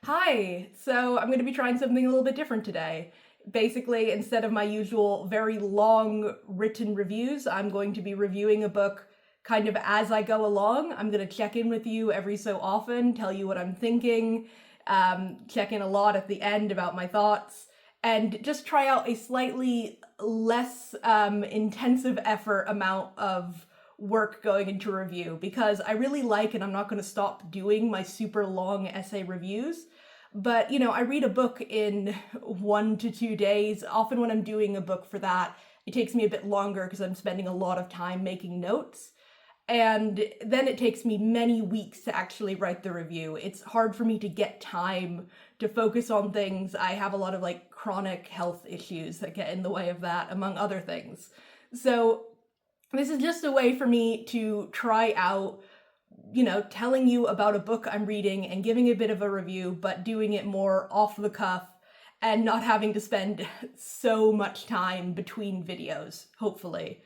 Hi! So I'm going to be trying something a little bit different today. Basically, instead of my usual very long written reviews, I'm going to be reviewing a book kind of as I go along. I'm going to check in with you every so often, tell you what I'm thinking, check in a lot at the end about my thoughts, and just try out a slightly less intensive effort amount of work going into review because I really like, and I'm not going to stop doing my super long essay reviews. But, I read a book in 1 to 2 days. Often when I'm doing a book for that, it takes me a bit longer because I'm spending a lot of time making notes. And then it takes me many weeks to actually write the review. It's hard for me to get time to focus on things. I have a lot of chronic health issues that get in the way of that, among other things. So this is just a way for me to try out, telling you about a book I'm reading and giving a bit of a review, but doing it more off the cuff and not having to spend so much time between videos, hopefully.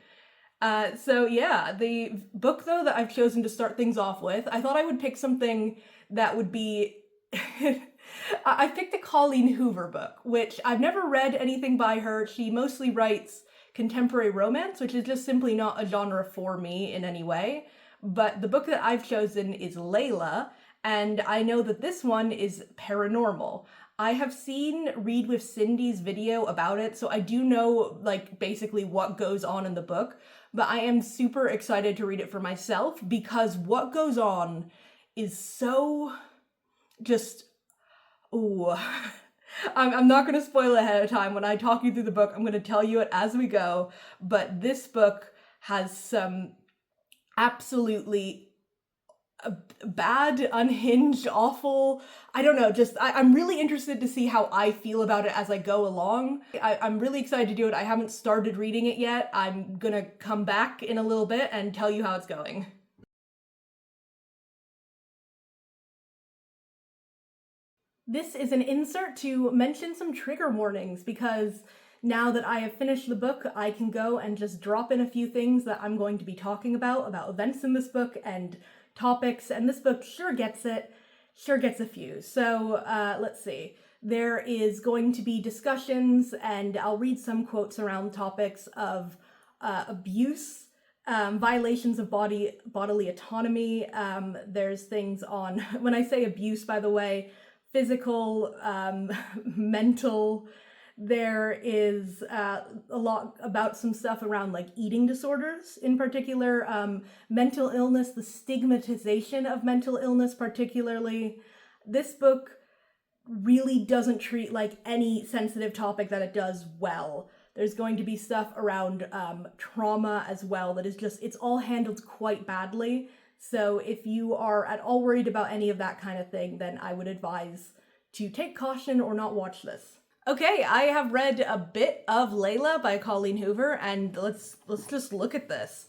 So yeah, the book though that I've chosen to start things off with, I thought I would pick something that would be I picked a Colleen Hoover book, which I've never read anything by her. She mostly writes contemporary romance, which is just simply not a genre for me in any way. But the book that I've chosen is Layla, and I know that this one is paranormal. I have seen Read with Cindy's video about it, so I do know, basically what goes on in the book, but I am super excited to read it for myself because what goes on is so just, ooh. I'm not going to spoil it ahead of time. When I talk you through the book, I'm going to tell you it as we go, but this book has some absolutely bad, unhinged, awful, I don't know, I'm really interested to see how I feel about it as I go along. I'm really excited to do it. I haven't started reading it yet. I'm gonna come back in a little bit and tell you how it's going. This is an insert to mention some trigger warnings because now that I have finished the book, I can go and just drop in a few things that I'm going to be talking about events in this book and topics, and this book sure gets a few. So let's see. There is going to be discussions, and I'll read some quotes around topics of abuse, violations of bodily autonomy. There's things on, when I say abuse, by the way, physical, mental. There is a lot about some stuff around eating disorders in particular, mental illness, the stigmatization of mental illness particularly. This book really doesn't treat any sensitive topic that it does well. There's going to be stuff around trauma as well that is it's all handled quite badly. So if you are at all worried about any of that kind of thing, then I would advise to take caution or not watch this. Okay, I have read a bit of Layla by Colleen Hoover, and let's just look at this.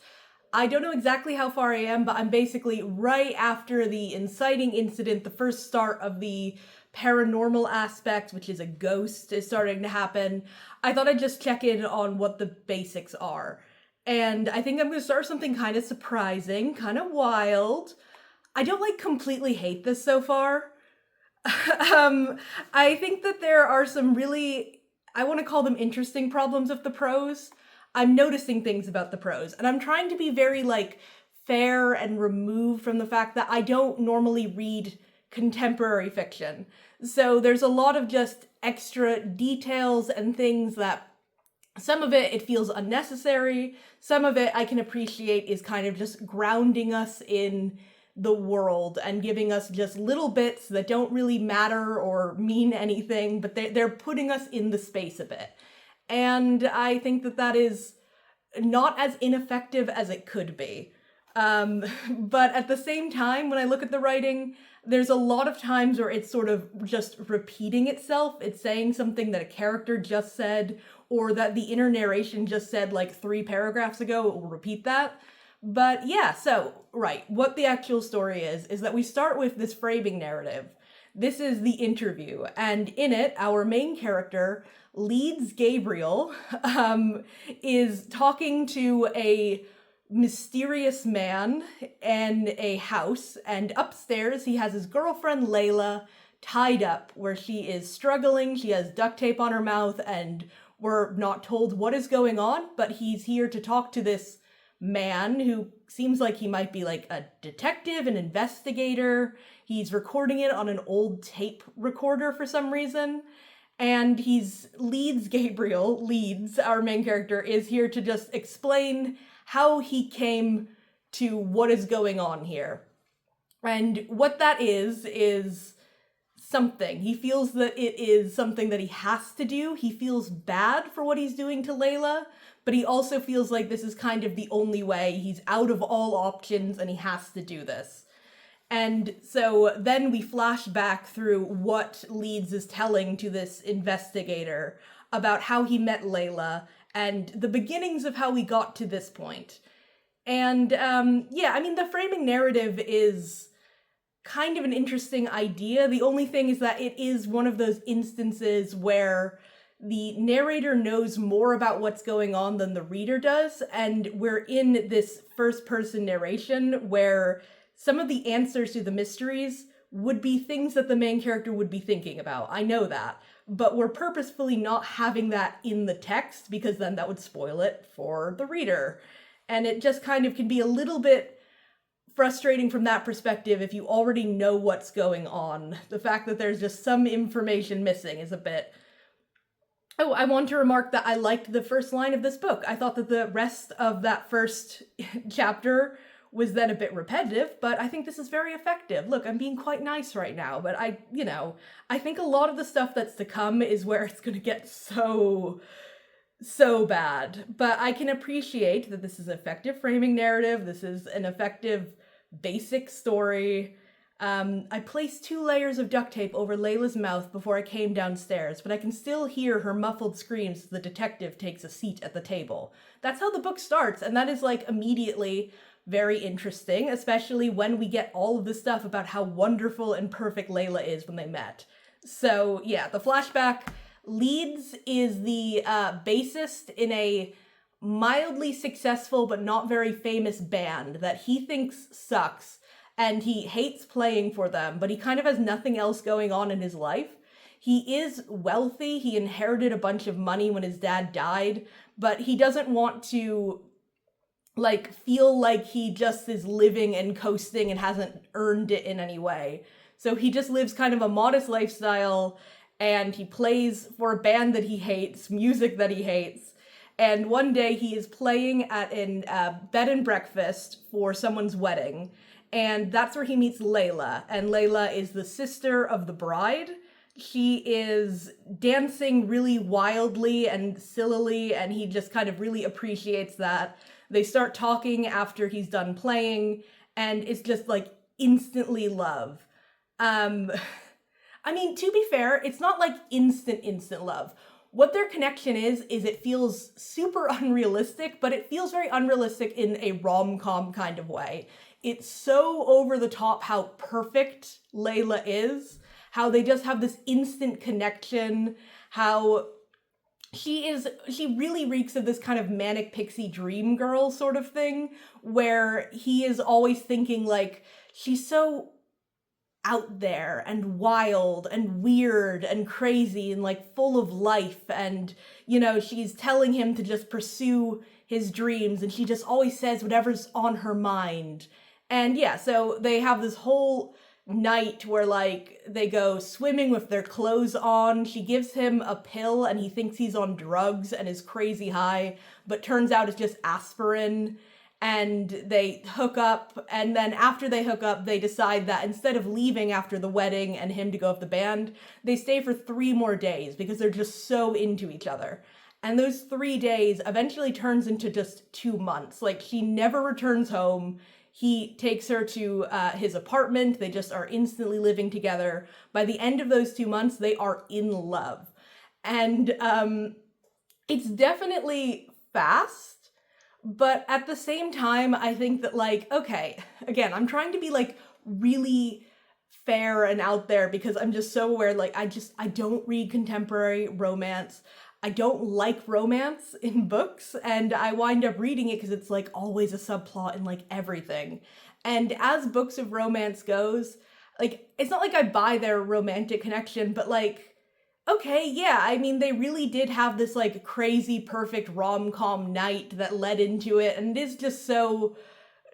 I don't know exactly how far I am, but I'm basically right after the inciting incident, the first start of the paranormal aspect, which is a ghost, is starting to happen. I thought I'd just check in on what the basics are. And I think I'm going to start with something kind of surprising, kind of wild. I don't completely hate this so far. I think that there are some really, I want to call them interesting problems of the prose. I'm noticing things about the prose, and I'm trying to be very fair and removed from the fact that I don't normally read contemporary fiction. So there's a lot of just extra details and things that some of it feels unnecessary. Some of it I can appreciate is kind of just grounding us in the world and giving us just little bits that don't really matter or mean anything, but they're putting us in the space a bit. And I think that is not as ineffective as it could be. But at the same time, when I look at the writing, there's a lot of times where it's sort of just repeating itself. It's saying something that a character just said, or that the inner narration just said 3 paragraphs ago. It will repeat that. But yeah, so, right, what the actual story is that we start with this framing narrative. This is the interview, and in it, our main character, Leeds Gabriel, is talking to a mysterious man in a house, and upstairs he has his girlfriend Layla tied up where she is struggling. She has duct tape on her mouth and we're not told what is going on, but he's here to talk to this man who seems like he might be like a detective, an investigator. He's recording it on an old tape recorder for some reason. And Leeds, our main character, is here to just explain how he came to what is going on here. And what that is something. He feels that it is something that he has to do. He feels bad for what he's doing to Layla, but he also feels like this is kind of the only way. He's out of all options and he has to do this. And so then we flash back through what Leeds is telling to this investigator about how he met Layla and the beginnings of how we got to this point. And the framing narrative is kind of an interesting idea. The only thing is that it is one of those instances where the narrator knows more about what's going on than the reader does, and we're in this first-person narration where some of the answers to the mysteries would be things that the main character would be thinking about. I know that. But we're purposefully not having that in the text because then that would spoil it for the reader. And it just kind of can be a little bit frustrating from that perspective if you already know what's going on. The fact that there's just some information missing is a bit... Oh, I want to remark that I liked the first line of this book. I thought that the rest of that first chapter was then a bit repetitive, but I think this is very effective. Look, I'm being quite nice right now, but I think a lot of the stuff that's to come is where it's gonna get so bad. But I can appreciate that this is an effective framing narrative. This is an effective basic story. I placed 2 layers of duct tape over Layla's mouth before I came downstairs, but I can still hear her muffled screams as the detective takes a seat at the table. That's how the book starts, and that is like immediately very interesting, especially when we get all of this stuff about how wonderful and perfect Layla is when they met. So yeah, the flashback. Leeds is the bassist in a mildly successful but not very famous band that he thinks sucks, and he hates playing for them, but he kind of has nothing else going on in his life. He is wealthy, he inherited a bunch of money when his dad died, but he doesn't want to feel like he just is living and coasting and hasn't earned it in any way. So he just lives kind of a modest lifestyle, and he plays for a band that he hates, music that he hates. And one day he is playing at a bed and breakfast for someone's wedding, and that's where he meets Layla. And Layla is the sister of the bride. She is dancing really wildly and sillily, and he just kind of really appreciates that. They start talking after he's done playing, and it's just like instantly love. To be fair, it's not like instant love. What their connection is it feels super unrealistic, but it feels very unrealistic in a rom-com kind of way. It's so over the top how perfect Layla is, how they just have this instant connection, how she really reeks of this kind of manic pixie dream girl sort of thing, where he is always thinking like, she's so out there and wild and weird and crazy and like full of life, and she's telling him to just pursue his dreams, and she just always says whatever's on her mind. And yeah, so they have this whole night where they go swimming with their clothes on. She gives him a pill and he thinks he's on drugs and is crazy high, but turns out it's just aspirin. And they hook up, and then after they hook up, they decide that instead of leaving after the wedding and him to go with the band, they stay for 3 more days because they're just so into each other. And those 3 days eventually turns into just 2 months. She never returns home. He takes her to his apartment. They just are instantly living together. By the end of those 2 months, they are in love. And it's definitely fast. But at the same time, I think that okay, again, I'm trying to be really fair and out there because I'm just so aware, I don't read contemporary romance. I don't like romance in books, and I wind up reading it because it's always a subplot in everything. And as books of romance goes, like, it's not like I buy their romantic connection, but like, okay, yeah, I mean, they really did have this like crazy perfect rom-com night that led into it, and it is just so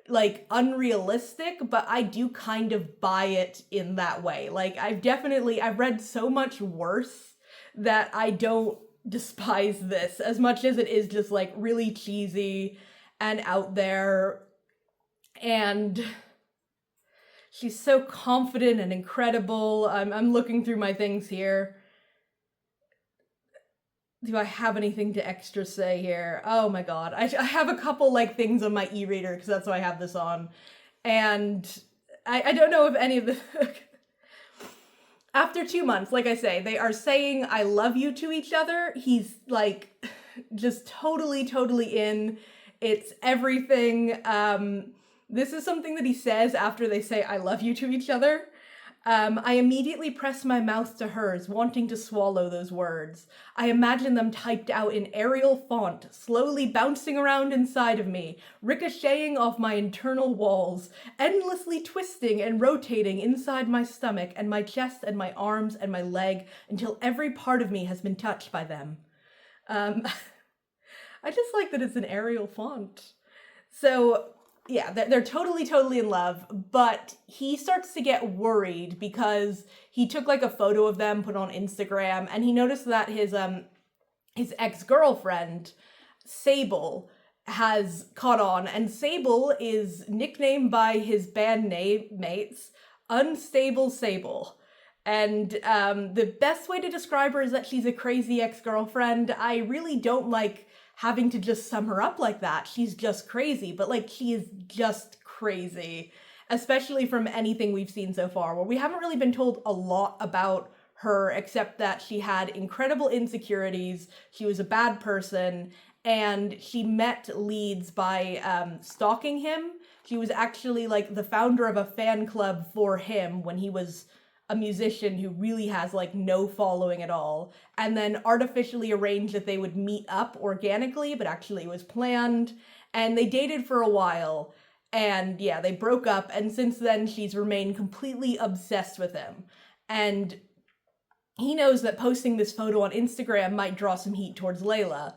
like unrealistic, but I do kind of buy it in that way. Like, I've read so much worse that I don't despise this as much as it is just like really cheesy and out there. And she's so confident and incredible. I'm looking through my things here. Do I have anything to extra say here? Oh my god. I have a couple like things on my e-reader because that's why I have this on. And I don't know if any of the... After 2 months, like I say, they are saying I love you to each other. He's like just totally in. It's everything. This is something that he says after they say I love you to each other. I immediately press my mouth to hers, wanting to swallow those words. I imagine them typed out in Arial font, slowly bouncing around inside of me, ricocheting off my internal walls, endlessly twisting and rotating inside my stomach and my chest and my arms and my leg until every part of me has been touched by them. I just like that it's an Arial font. So... yeah, they're totally in love, but he starts to get worried because he took like a photo of them, put on Instagram, and he noticed that his ex-girlfriend, Sable, has caught on, and Sable is nicknamed by his band mates Unstable Sable. And the best way to describe her is that she's a crazy ex-girlfriend. I really don't like having to just sum her up like that. She's just crazy, but like she is just crazy, especially from anything we've seen so far, where we haven't really been told a lot about her except that she had incredible insecurities, she was a bad person, and she met Leeds by stalking him. She was actually like the founder of a fan club for him when he was a musician who really has like no following at all, and then artificially arranged that they would meet up organically, but actually it was planned, and they dated for a while, and yeah, they broke up, and since then she's remained completely obsessed with him. And he knows that posting this photo on Instagram might draw some heat towards Layla.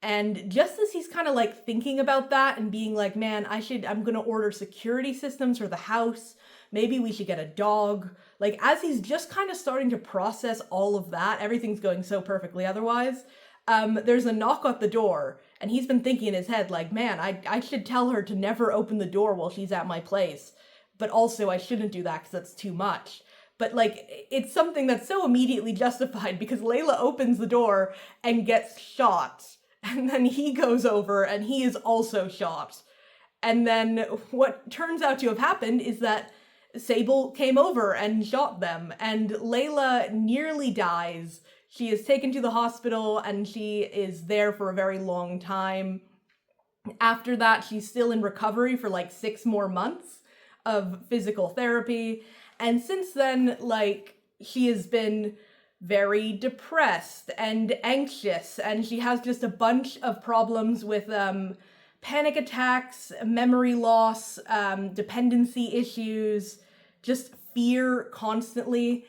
And just as he's kind of like thinking about that and being like, man, I'm gonna order security systems for the house, maybe we should get a dog. Like, as he's just kind of starting to process all of that, everything's going so perfectly otherwise, there's a knock at the door, and he's been thinking in his head, like, man, I should tell her to never open the door while she's at my place, but also I shouldn't do that because that's too much. But, like, it's something that's so immediately justified because Layla opens the door and gets shot, and then he goes over and he is also shot. And then what turns out to have happened is that Sable came over and shot them, and Layla nearly dies. She is taken to the hospital, and she is there for a very long time. After that, she's still in recovery for like 6 more months of physical therapy, and since then, like, she has been very depressed and anxious, and she has just a bunch of problems with, panic attacks, memory loss, dependency issues, just fear constantly.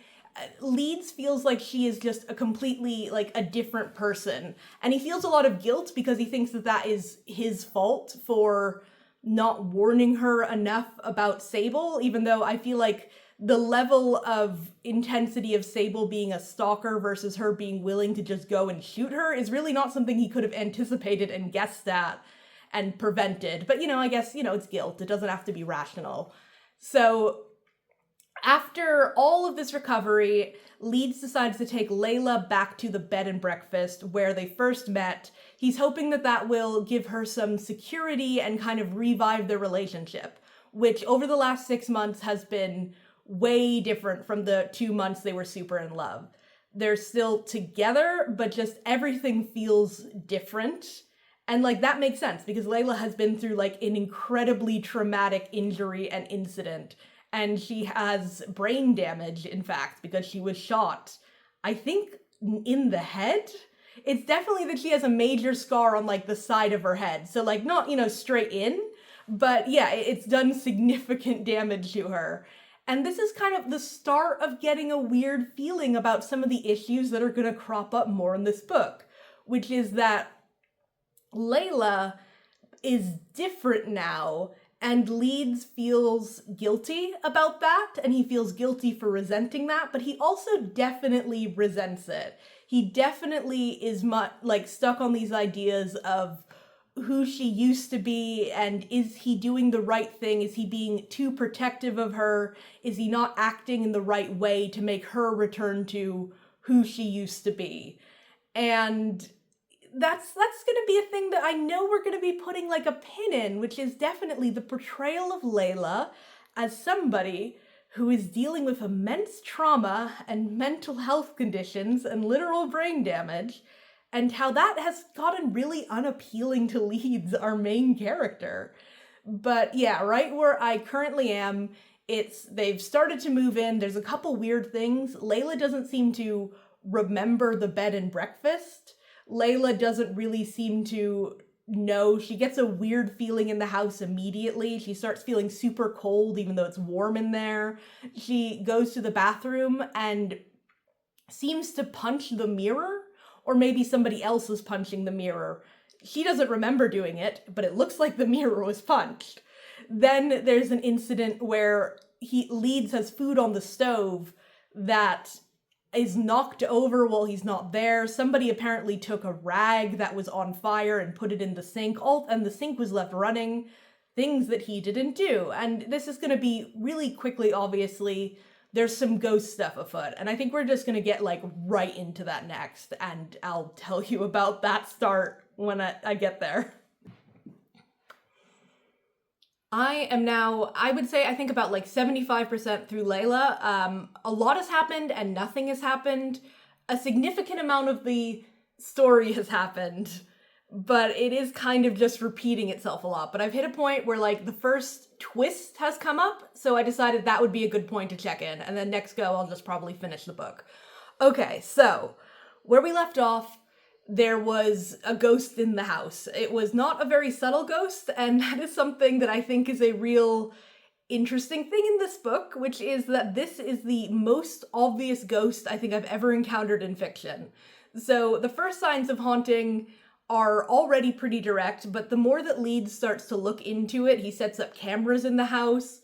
Leeds feels like she is just a completely, like, a different person. And he feels a lot of guilt because he thinks that that is his fault for not warning her enough about Sable, even though I feel like the level of intensity of Sable being a stalker versus her being willing to just go and shoot her is really not something he could have anticipated and guessed at and prevented. But, you know, I guess, you know, it's guilt. It doesn't have to be rational. So after all of this recovery, Leeds decides to take Layla back to the bed and breakfast where they first met. He's hoping that that will give her some security and kind of revive their relationship, which over the last 6 months has been way different from the 2 months they were super in love. They're still together, but just everything feels different. And, like, that makes sense because Layla has been through, like, an incredibly traumatic injury and incident. And she has brain damage, in fact, because she was shot, I think, in the head? It's definitely that she has a major scar on, like, the side of her head. So, like, not, you know, straight in, but yeah, it's done significant damage to her. And this is kind of the start of getting a weird feeling about some of the issues that are going to crop up more in this book, which is that Layla is different now, and Leeds feels guilty about that, and he feels guilty for resenting that, but he also definitely resents it. He definitely is stuck on these ideas of who she used to be, and is he doing the right thing? Is he being too protective of her? Is he not acting in the right way to make her return to who she used to be? And that's going to be a thing that I know we're going to be putting like a pin in, which is definitely the portrayal of Layla as somebody who is dealing with immense trauma and mental health conditions and literal brain damage, and how that has gotten really unappealing to Leeds, our main character. But yeah, right where I currently am, they've started to move in. There's a couple weird things. Layla doesn't seem to remember the bed and breakfast. Layla doesn't really seem to know. She gets a weird feeling in the house immediately. She starts feeling super cold even though it's warm in there. She goes to the bathroom and seems to punch the mirror, or maybe somebody else is punching the mirror. She doesn't remember doing it, but it looks like the mirror was punched. Then there's an incident where Leeds has food on the stove that is knocked over while he's not there. Somebody apparently took a rag that was on fire and put it in the sink, and the sink was left running, things that he didn't do. And this is going to be really quickly, obviously, there's some ghost stuff afoot, and I think we're just going to get like right into that next, and I'll tell you about that start when I get there. I am now, I would say, I think about like 75% through Layla. A lot has happened and nothing has happened. A significant amount of the story has happened, but it is kind of just repeating itself a lot. But I've hit a point where like the first twist has come up, so I decided that would be a good point to check in, and then next go I'll just probably finish the book. Okay, so where we left off, there was a ghost in the house. It was not a very subtle ghost, and that is something that I think is a real interesting thing in this book, which is that this is the most obvious ghost I think I've ever encountered in fiction. So the first signs of haunting are already pretty direct, but the more that Leeds starts to look into it, he sets up cameras in the house.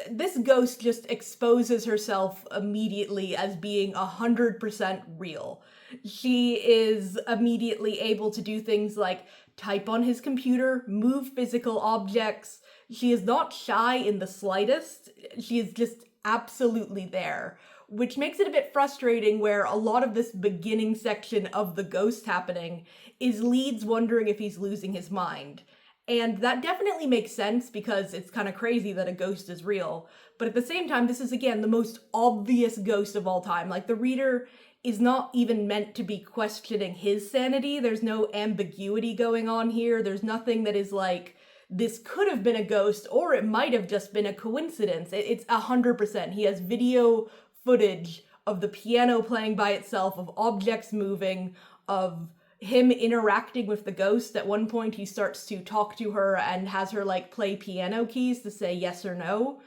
This ghost just exposes herself immediately as being 100% real. She is immediately able to do things like type on his computer, move physical objects. She is not shy in the slightest. She is just absolutely there, which makes it a bit frustrating where a lot of this beginning section of the ghost happening is Leeds wondering if he's losing his mind. And that definitely makes sense because it's kind of crazy that a ghost is real. But at the same time, this is, again, the most obvious ghost of all time. Like, the reader is not even meant to be questioning his sanity. There's no ambiguity going on here. There's nothing that is like, this could have been a ghost, or it might have just been a coincidence. It's 100%. He has video footage of the piano playing by itself, of objects moving, of him interacting with the ghost. At one point, he starts to talk to her and has her like play piano keys to say yes or no.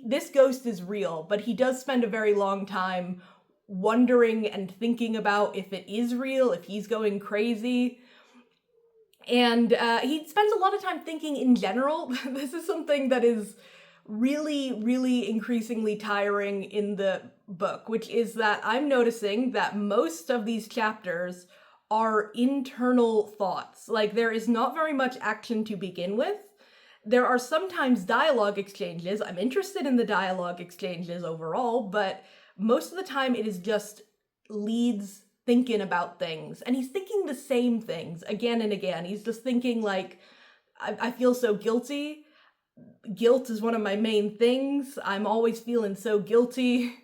This ghost is real, but he does spend a very long time wondering and thinking about if it is real, if he's going crazy. And he spends a lot of time thinking in general. This is something that is really, really increasingly tiring in the book, which is that I'm noticing that most of these chapters are internal thoughts. Like, there is not very much action to begin with. There are sometimes dialogue exchanges. I'm interested in the dialogue exchanges overall, but most of the time it is just Leeds thinking about things. And he's thinking the same things again and again. He's just thinking like, I feel so guilty. Guilt is one of my main things. I'm always feeling so guilty.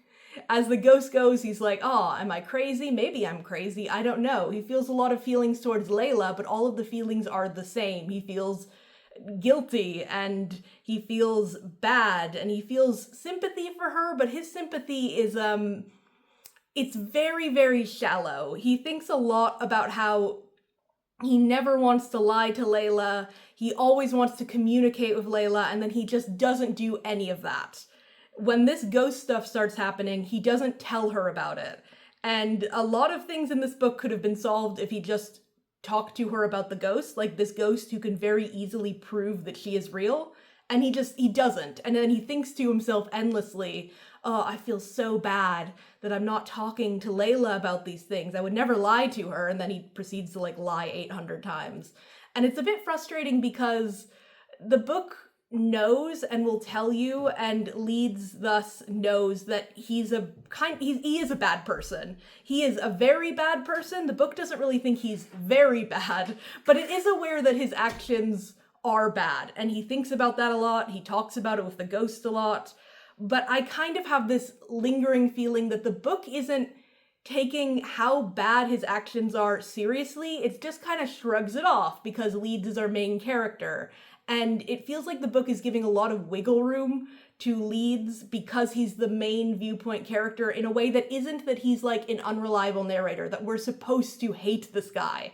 As the ghost goes, he's like, oh, am I crazy? Maybe I'm crazy. I don't know. He feels a lot of feelings towards Layla, but all of the feelings are the same. He feels guilty and he feels bad and he feels sympathy for her, but his sympathy is, it's very, very shallow. He thinks a lot about how he never wants to lie to Layla. He always wants to communicate with Layla, and then he just doesn't do any of that. when this ghost stuff starts happening, he doesn't tell her about it. And a lot of things in this book could have been solved if he just talked to her about the ghost, like this ghost who can very easily prove that she is real. And he doesn't. And then he thinks to himself endlessly, oh, I feel so bad that I'm not talking to Layla about these things. I would never lie to her. And then he proceeds to like lie 800 times. And it's a bit frustrating because the book knows and will tell you, and Leeds thus knows that he is a bad person. He is a very bad person. The book doesn't really think he's very bad, but it is aware that his actions are bad, and he thinks about that a lot. He talks about it with the ghost a lot, but I kind of have this lingering feeling that the book isn't taking how bad his actions are seriously. It just kind of shrugs it off because Leeds is our main character, and it feels like the book is giving a lot of wiggle room to Leeds because he's the main viewpoint character in a way that isn't that he's like an unreliable narrator, that we're supposed to hate this guy.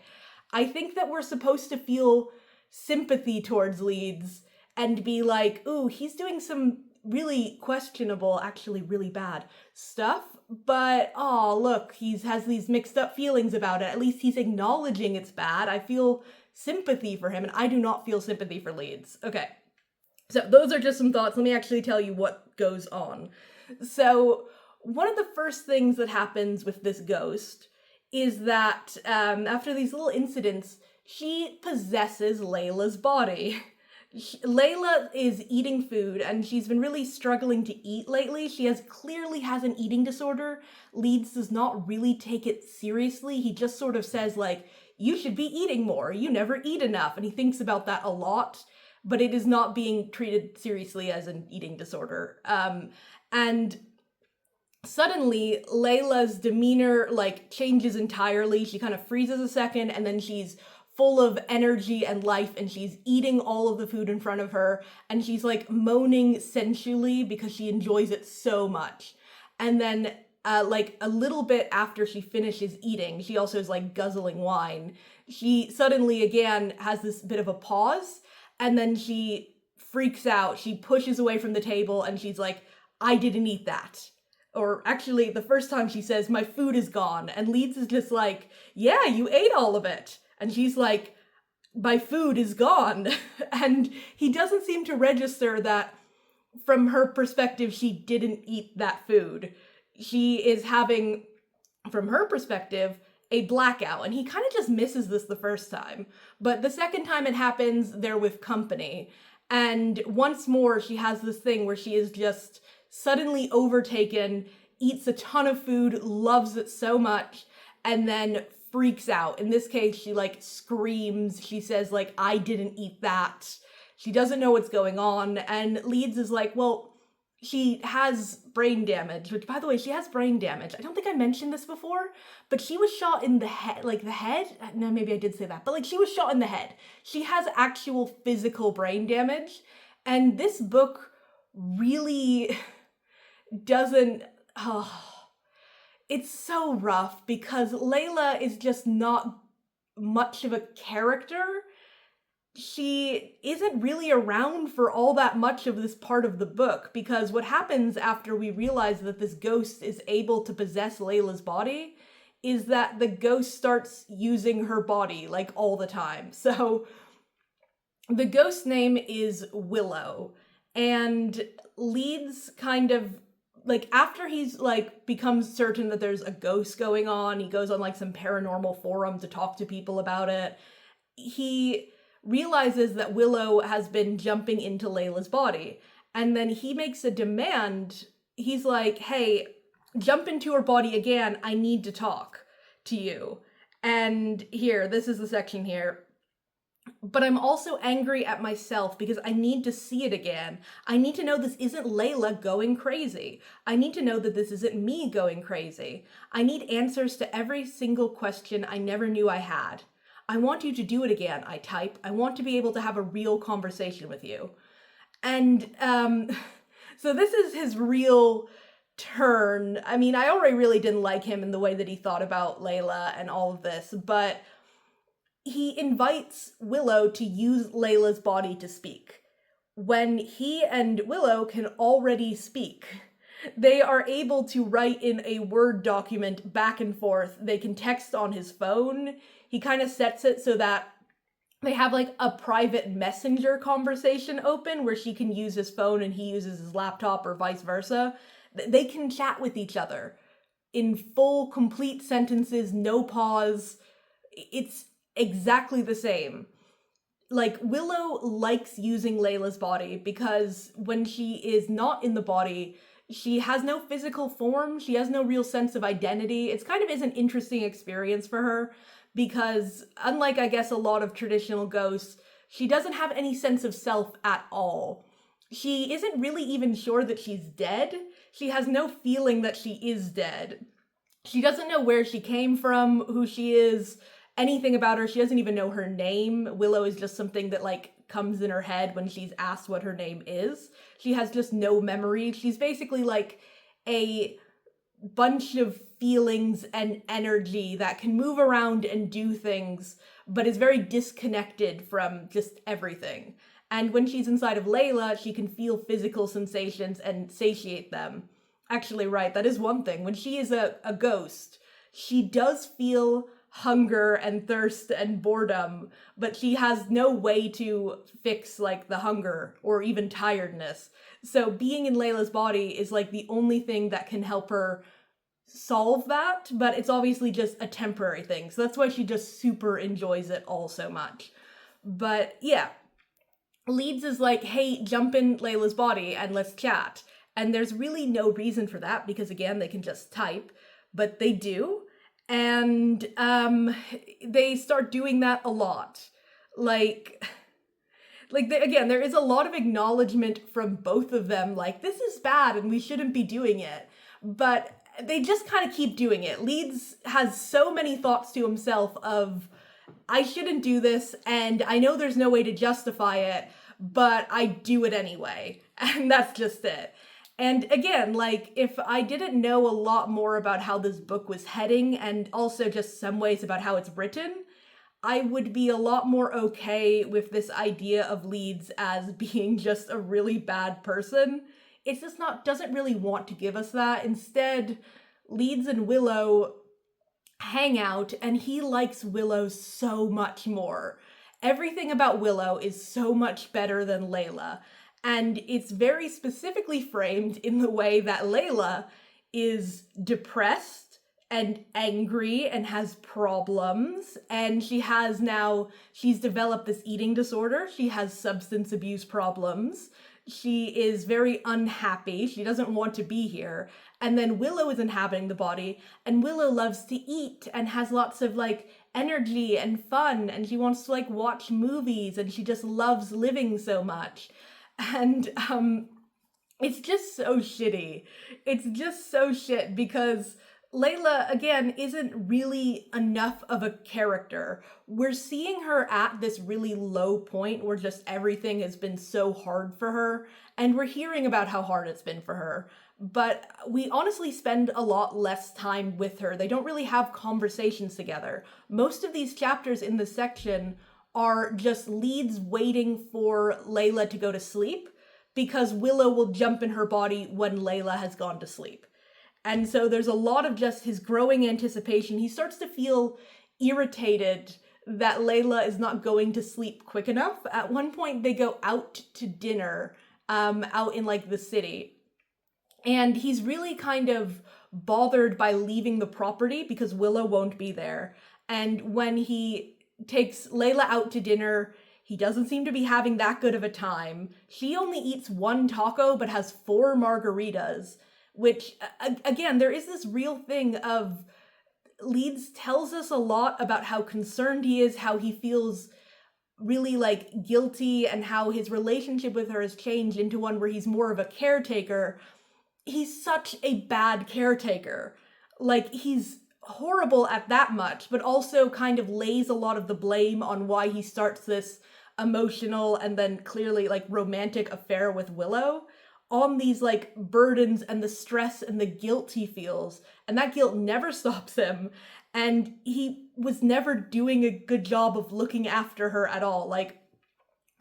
I think that we're supposed to feel sympathy towards Leeds and be like, ooh, he's doing some really questionable, actually really bad stuff, but oh, look, he has these mixed up feelings about it. At least he's acknowledging it's bad. I feel sympathy for him, and I do not feel sympathy for Leeds. Okay, so those are just some thoughts. Let me actually tell you what goes on. So one of the first things that happens with this ghost is that after these little incidents, she possesses Layla's body. Layla is eating food, and she's been really struggling to eat lately. She clearly has an eating disorder. Leeds does not really take it seriously. He just sort of says, like, you should be eating more. You never eat enough. And he thinks about that a lot, but it is not being treated seriously as an eating disorder. And suddenly, Layla's demeanor, like, changes entirely. She kind of freezes a second, and then she's full of energy and life, and she's eating all of the food in front of her, and she's like moaning sensually because she enjoys it so much. And then like a little bit after she finishes eating, she also is like guzzling wine. She suddenly again has this bit of a pause, and then she freaks out. She pushes away from the table and she's like, I didn't eat that. Or actually, the first time she says, my food is gone. And Leeds is just like, yeah, you ate all of it. And she's like, my food is gone. And he doesn't seem to register that from her perspective, she didn't eat that food. She is having, from her perspective, a blackout. And he kind of just misses this the first time. But the second time it happens, they're with company. And once more, she has this thing where she is just suddenly overtaken, eats a ton of food, loves it so much, and then freaks out. In this case, she like screams. She says like, I didn't eat that. She doesn't know what's going on. And Leeds is like, well, she has brain damage, which by the way, she has brain damage. I don't think I mentioned this before, but she was shot in the head, like the head. No, maybe I did say that, but like she was shot in the head. She has actual physical brain damage. And this book really doesn't, it's so rough because Layla is just not much of a character. She isn't really around for all that much of this part of the book, because what happens after we realize that this ghost is able to possess Layla's body is that the ghost starts using her body like all the time. So the ghost name is Willow, and Leeds kind of, like, after he's, like, becomes certain that there's a ghost going on, he goes on, like, some paranormal forum to talk to people about it. He realizes that Willow has been jumping into Layla's body. And then he makes a demand. He's like, hey, jump into her body again. I need to talk to you. And here, this is the section here. But I'm also angry at myself because I need to see it again. I need to know this isn't Layla going crazy. I need to know that this isn't me going crazy. I need answers to every single question I never knew I had. I want you to do it again, I type. I want to be able to have a real conversation with you. And so this is his real turn. I mean, I already really didn't like him in the way that he thought about Layla and all of this, but he invites Willow to use Layla's body to speak. when he and Willow can already speak. They are able to write in a Word document back and forth. They can text on his phone. He kind of sets it so that they have like a private messenger conversation open where she can use his phone and he uses his laptop or vice versa. They can chat with each other in full, complete sentences, no pause. It's exactly the same. Like, Willow likes using Layla's body because when she is not in the body, she has no physical form, she has no real sense of identity. It's kind of is an interesting experience for her because, unlike, I guess, a lot of traditional ghosts, she doesn't have any sense of self at all. She isn't really even sure that she's dead. She has no feeling that she is dead. She doesn't know where she came from, who she is, anything about her. She doesn't even know her name. Willow is just something that, like, comes in her head when she's asked what her name is. She has just no memory. She's basically like a bunch of feelings and energy that can move around and do things, but is very disconnected from just everything. And when she's inside of Layla, she can feel physical sensations and satiate them. Actually, right, that is one thing. When she is a ghost, she does feel hunger and thirst and boredom, but she has no way to fix like the hunger or even tiredness. So being in Layla's body is like the only thing that can help her solve that, but it's obviously just a temporary thing. So that's why she just super enjoys it all so much. But yeah, Leeds is like, hey, jump in Layla's body and let's chat. And there's really no reason for that because, again, they can just type, but they do. And they start doing that a lot. Again, there is a lot of acknowledgement from both of them, like, this is bad and we shouldn't be doing it. But they just kind of keep doing it. Leeds has so many thoughts to himself of, I shouldn't do this, and I know there's no way to justify it, but I do it anyway. And that's just it. And again, like, if I didn't know a lot more about how this book was heading, and also just some ways about how it's written, I would be a lot more okay with this idea of Leeds as being just a really bad person. It's just doesn't really want to give us that. Instead, Leeds and Willow hang out, and he likes Willow so much more. Everything about Willow is so much better than Layla. And it's very specifically framed in the way that Layla is depressed and angry and has problems. And she's developed this eating disorder. She has substance abuse problems. She is very unhappy. She doesn't want to be here. And then Willow is inhabiting the body, and Willow loves to eat and has lots of like energy and fun, and she wants to like watch movies, and she just loves living so much. And it's just so shitty. It's just so shit because Layla, again, isn't really enough of a character. We're seeing her at this really low point where just everything has been so hard for her, and we're hearing about how hard it's been for her. But we honestly spend a lot less time with her. They don't really have conversations together. Most of these chapters in this section are just Leeds waiting for Layla to go to sleep because Willow will jump in her body when Layla has gone to sleep. And so there's a lot of just his growing anticipation. He starts to feel irritated that Layla is not going to sleep quick enough. At one point, they go out to dinner out in like the city. And he's really kind of bothered by leaving the property because Willow won't be there. And when he takes Layla out to dinner, he doesn't seem to be having that good of a time. She only eats one taco but has 4 margaritas, which, again, there is this real thing of Leeds tells us a lot about how concerned he is, how he feels really like guilty, and how his relationship with her has changed into one where he's more of a caretaker. He's such a bad caretaker. Like, he's horrible at that much, but also kind of lays a lot of the blame on why he starts this emotional and then clearly like romantic affair with Willow on these like burdens and the stress and the guilt he feels. And that guilt never stops him. And he was never doing a good job of looking after her at all. Like,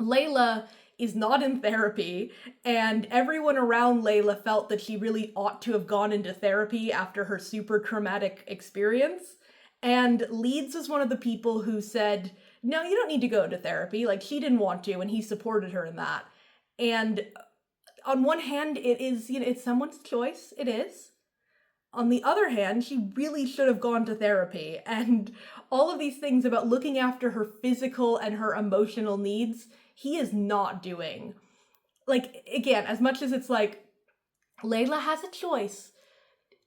Layla is not in therapy, and everyone around Layla felt that she really ought to have gone into therapy after her super traumatic experience. And Leeds was one of the people who said, no, you don't need to go into therapy. Like, she didn't want to, and he supported her in that. And on one hand, it is, it's someone's choice. It is. On the other hand, she really should have gone to therapy. And all of these things about looking after her physical and her emotional needs, he is not doing. Like, again, as much as it's like, Layla has a choice.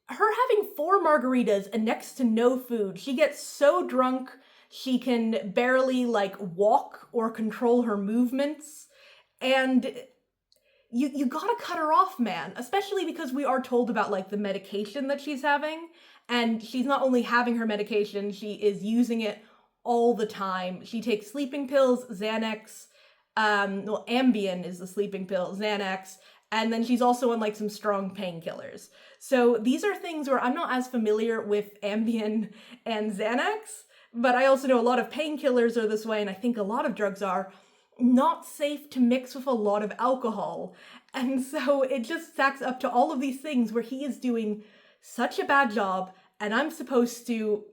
Her having 4 margaritas and next to no food, she gets so drunk, she can barely, like, walk or control her movements. And you gotta cut her off, man. Especially because we are told about, like, the medication that she's having. And she's not only having her medication, she is using it all the time. She takes sleeping pills, Xanax, Ambien is the sleeping pill, Xanax, and then she's also on, like, some strong painkillers. So these are things where I'm not as familiar with Ambien and Xanax, but I also know a lot of painkillers are this way, and I think a lot of drugs are not safe to mix with a lot of alcohol. And so it just stacks up to all of these things where he is doing such a bad job, and I'm supposed to,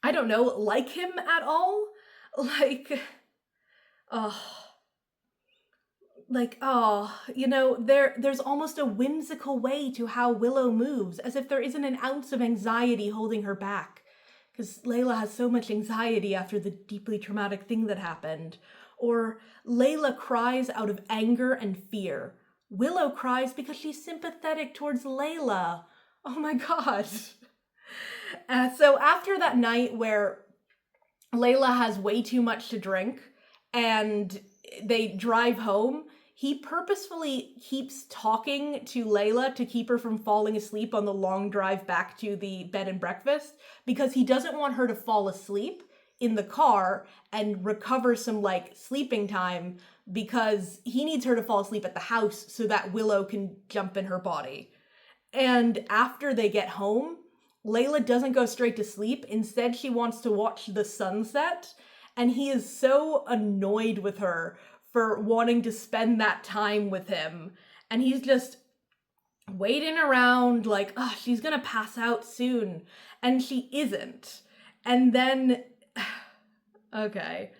I don't know, like him at all? Like, there's almost a whimsical way to how Willow moves, as if there isn't an ounce of anxiety holding her back. Because Layla has so much anxiety after the deeply traumatic thing that happened. Or Layla cries out of anger and fear. Willow cries because she's sympathetic towards Layla. Oh my god. So after that night where Layla has way too much to drink and they drive home, he purposefully keeps talking to Layla to keep her from falling asleep on the long drive back to the bed and breakfast, because he doesn't want her to fall asleep in the car and recover some, like, sleeping time, because he needs her to fall asleep at the house so that Willow can jump in her body. And after they get home, Layla doesn't go straight to sleep. Instead, she wants to watch the sunset, and he is so annoyed with her for wanting to spend that time with him. And he's just waiting around like, oh, she's gonna pass out soon. And she isn't. And then, okay.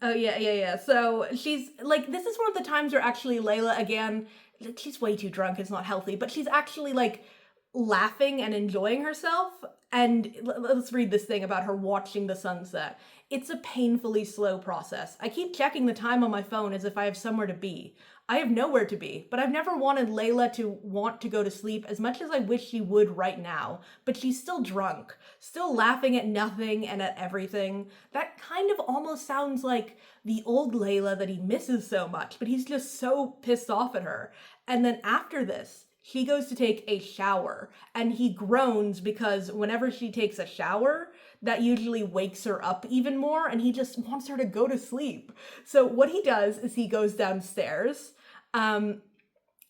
Oh, yeah. So she's, like, this is one of the times where actually Layla, again, she's way too drunk, it's not healthy, but she's actually, like, laughing and enjoying herself. And let's read this thing about her watching the sunset. It's a painfully slow process. I keep checking the time on my phone as if I have somewhere to be. I have nowhere to be, but I've never wanted Layla to want to go to sleep as much as I wish she would right now. But she's still drunk, still laughing at nothing and at everything. That kind of almost sounds like the old Layla that he misses so much, but he's just so pissed off at her. And then after this, she goes to take a shower, and he groans because whenever she takes a shower, that usually wakes her up even more, and he just wants her to go to sleep. So what he does is he goes downstairs, and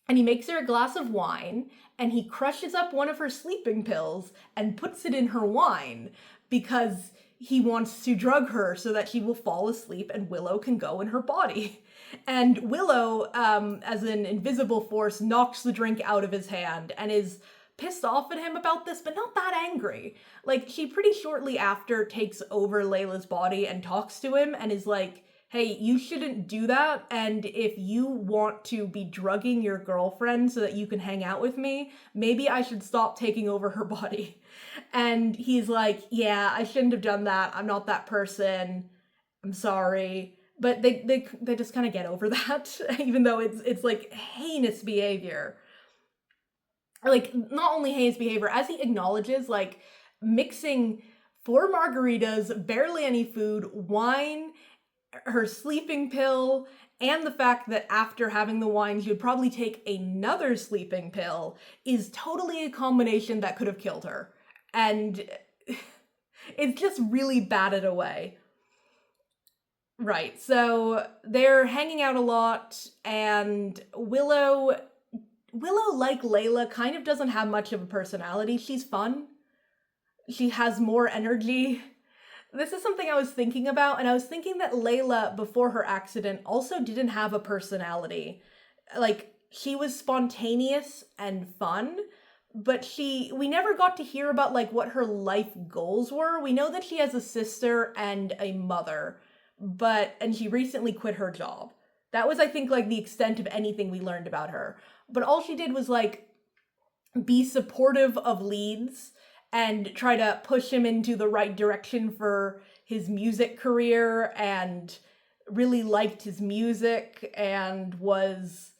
he makes her a glass of wine, and he crushes up one of her sleeping pills and puts it in her wine because he wants to drug her so that she will fall asleep and Willow can go in her body. And Willow, as an invisible force, knocks the drink out of his hand and is pissed off at him about this, but not that angry. Like, she pretty shortly after takes over Layla's body and talks to him and is like, hey, you shouldn't do that, and if you want to be drugging your girlfriend so that you can hang out with me, maybe I should stop taking over her body. And he's like, yeah, I shouldn't have done that. I'm not that person. I'm sorry. But they just kind of get over that, even though it's like heinous behavior. Like, not only heinous behavior, as he acknowledges, like, mixing 4 margaritas, barely any food, wine, her sleeping pill, and the fact that after having the wine, she would probably take another sleeping pill is totally a combination that could have killed her. And it's just really batted away. Right, so they're hanging out a lot, and Willow, like Layla, kind of doesn't have much of a personality. She's fun. She has more energy This is something I was thinking about, and I was thinking that Layla, before her accident, also didn't have a personality. Like, she was spontaneous and fun, but we never got to hear about, like, what her life goals were. We know that she has a sister and a mother, and she recently quit her job. That was, I think, like, the extent of anything we learned about her. But all she did was, like, be supportive of Leeds and try to push him into the right direction for his music career, and really liked his music and was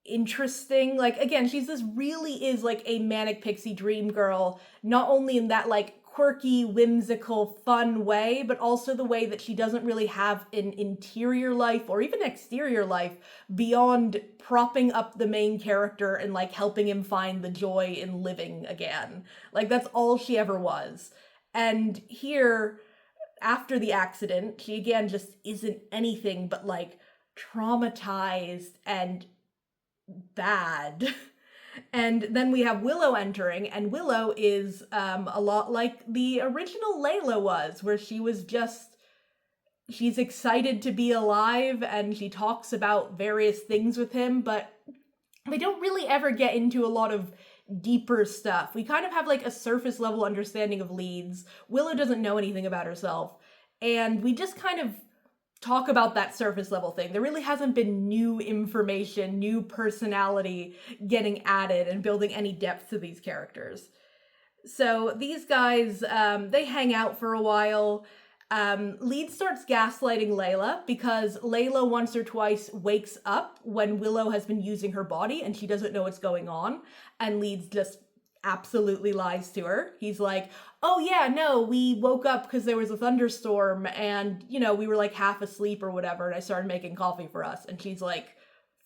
interesting. Like, again, really is like a manic pixie dream girl, not only in that like quirky, whimsical, fun way, but also the way that she doesn't really have an interior life or even exterior life beyond propping up the main character and like helping him find the joy in living again. Like, that's all she ever was. And here, after the accident, she again just isn't anything but like traumatized and bad. And then we have Willow entering, and Willow is a lot like the original Layla was, where she's excited to be alive, and she talks about various things with him, but they don't really ever get into a lot of deeper stuff. We kind of have like a surface level understanding of Leeds. Willow doesn't know anything about herself, and we just kind of talk about that surface level thing. There really hasn't been new information, new personality getting added and building any depth to these characters. So these guys, they hang out for a while. Leeds starts gaslighting Layla because Layla once or twice wakes up when Willow has been using her body and she doesn't know what's going on. And Leeds just absolutely lies to her. He's like, oh yeah, no, we woke up because there was a thunderstorm and, we were like half asleep or whatever, and I started making coffee for us. And she's like,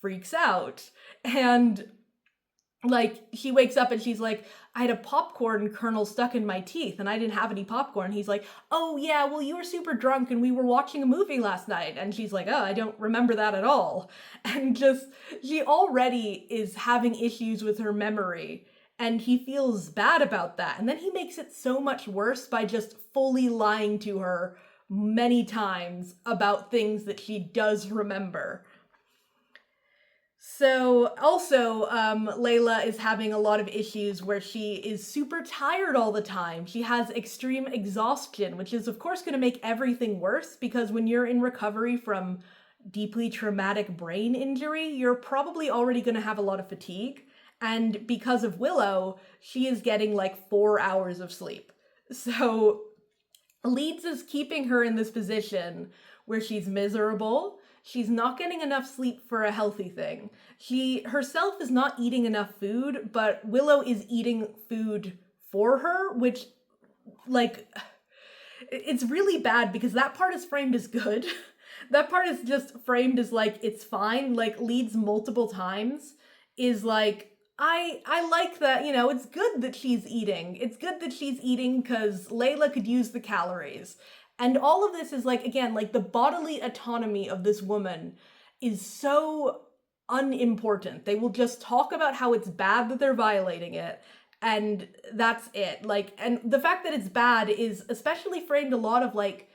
freaks out. And like, she wakes up and she's like, I had a popcorn kernel stuck in my teeth and I didn't have any popcorn. He's like, oh yeah, well, you were super drunk and we were watching a movie last night. And she's like, oh, I don't remember that at all. And she already is having issues with her memory. And he feels bad about that. And then he makes it so much worse by just fully lying to her many times about things that she does remember. So also, Layla is having a lot of issues where she is super tired all the time. She has extreme exhaustion, which is of course going to make everything worse, because when you're in recovery from deeply traumatic brain injury, you're probably already going to have a lot of fatigue. And because of Willow, she is getting like 4 hours of sleep. So Leeds is keeping her in this position where she's miserable. She's not getting enough sleep for a healthy thing. She herself is not eating enough food, but Willow is eating food for her, which, like, it's really bad because that part is framed as good. That part is just framed as like, it's fine. Like, Leeds multiple times is like, I like that, it's good that she's eating. It's good that she's eating because Layla could use the calories. And all of this is like, again, like the bodily autonomy of this woman is so unimportant. They will just talk about how it's bad that they're violating it. And that's it. Like, and the fact that it's bad is especially framed a lot of like,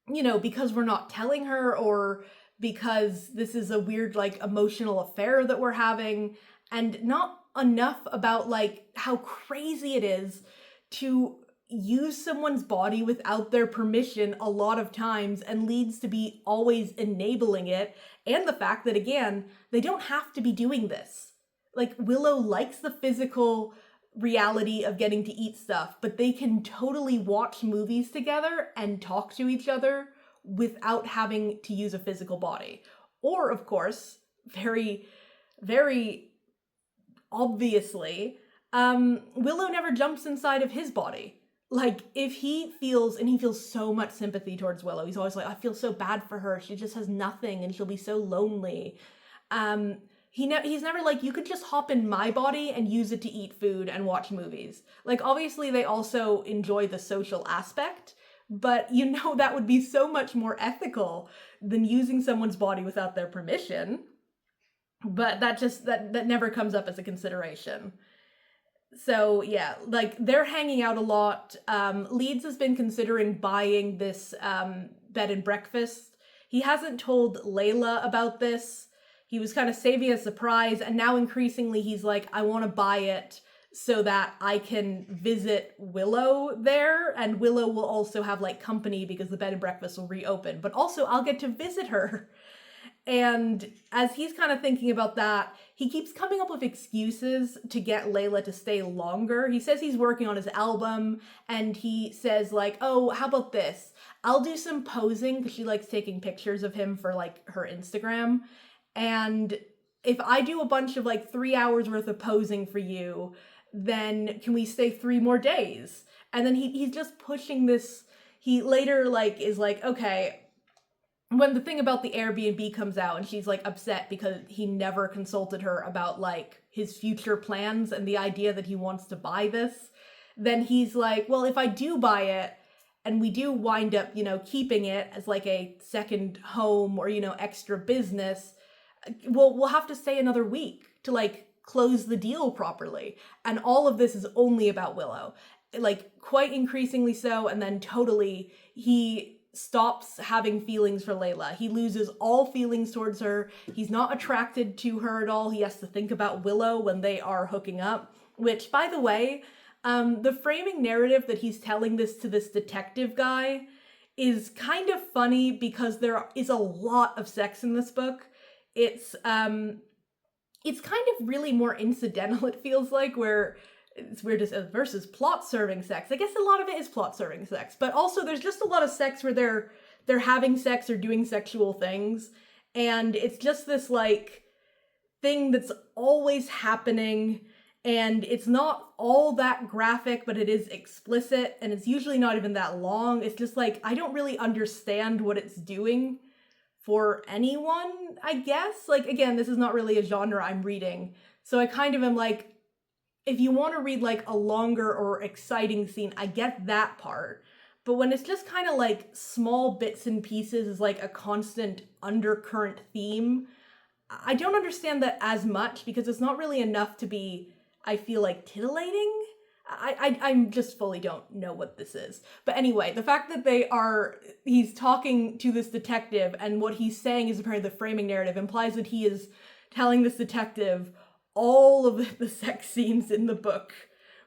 because we're not telling her, or because this is a weird, like, emotional affair that we're having. And not enough about, like, how crazy it is to use someone's body without their permission a lot of times, and Leeds to be always enabling it. And the fact that, again, they don't have to be doing this. Like, Willow likes the physical reality of getting to eat stuff, but they can totally watch movies together and talk to each other without having to use a physical body. Or, of course, very, very obviously, Willow never jumps inside of his body. Like, if he feels so much sympathy towards Willow, he's always like, I feel so bad for her, she just has nothing and she'll be so lonely. He's never like, you could just hop in my body and use it to eat food and watch movies. Like, obviously they also enjoy the social aspect, but that would be so much more ethical than using someone's body without their permission. But that never comes up as a consideration. So yeah, like they're hanging out a lot. Leeds has been considering buying this bed and breakfast. He hasn't told Layla about this. He was kind of saving a surprise, and now increasingly he's like, I want to buy it so that I can visit Willow there, and Willow will also have like company because the bed and breakfast will reopen. But also I'll get to visit her. And as he's kind of thinking about that, he keeps coming up with excuses to get Layla to stay longer. He says he's working on his album, and he says like, oh, how about this? I'll do some posing, because she likes taking pictures of him for like her Instagram. And if I do a bunch of like 3 hours worth of posing for you, then can we stay 3 more days? And then he's just pushing this. He later like is like, okay, when the thing about the Airbnb comes out and she's like upset because he never consulted her about like his future plans and the idea that he wants to buy this, then he's like, well, if I do buy it and we do wind up, you know, keeping it as like a second home or, you know, extra business, we'll have to stay another week to like close the deal properly. And all of this is only about Willow, like quite increasingly so. And then totally he stops having feelings for Layla. He loses all feelings towards her. He's not attracted to her at all. He has to think about Willow when they are hooking up, which, by the way, the framing narrative that he's telling this to this detective guy is kind of funny because there is a lot of sex in this book. It's kind of really more incidental, it feels like, where it's weird to say versus plot serving sex. I guess a lot of it is plot serving sex, but also there's just a lot of sex where they're having sex or doing sexual things, and it's just this like thing that's always happening, and it's not all that graphic, but it is explicit, and it's usually not even that long. It's just like, I don't really understand what it's doing for anyone, I guess. Like, again, this is not really a genre I'm reading, so I kind of am like, if you want to read like a longer or exciting scene, I get that part. But when it's just kind of like small bits and pieces is like a constant undercurrent theme, I don't understand that as much because it's not really enough to be, I feel like, titillating. I just fully don't know what this is. But anyway, the fact that he's talking to this detective and what he's saying is apparently the framing narrative implies that he is telling this detective all of the sex scenes in the book,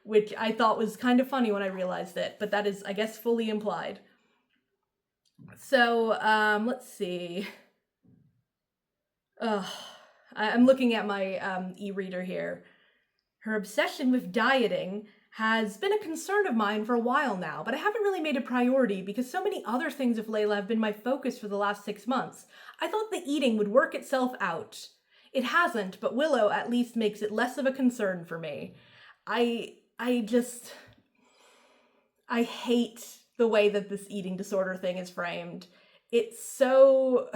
which I thought was kind of funny when I realized it, but that is, I guess, fully implied. So, let's see. I'm looking at my e-reader here. Her obsession with dieting has been a concern of mine for a while now, but I haven't really made a priority because so many other things with Layla have been my focus for the last 6 months. I thought the eating would work itself out. It hasn't, but Willow at least makes it less of a concern for me. I hate the way that this eating disorder thing is framed. It's so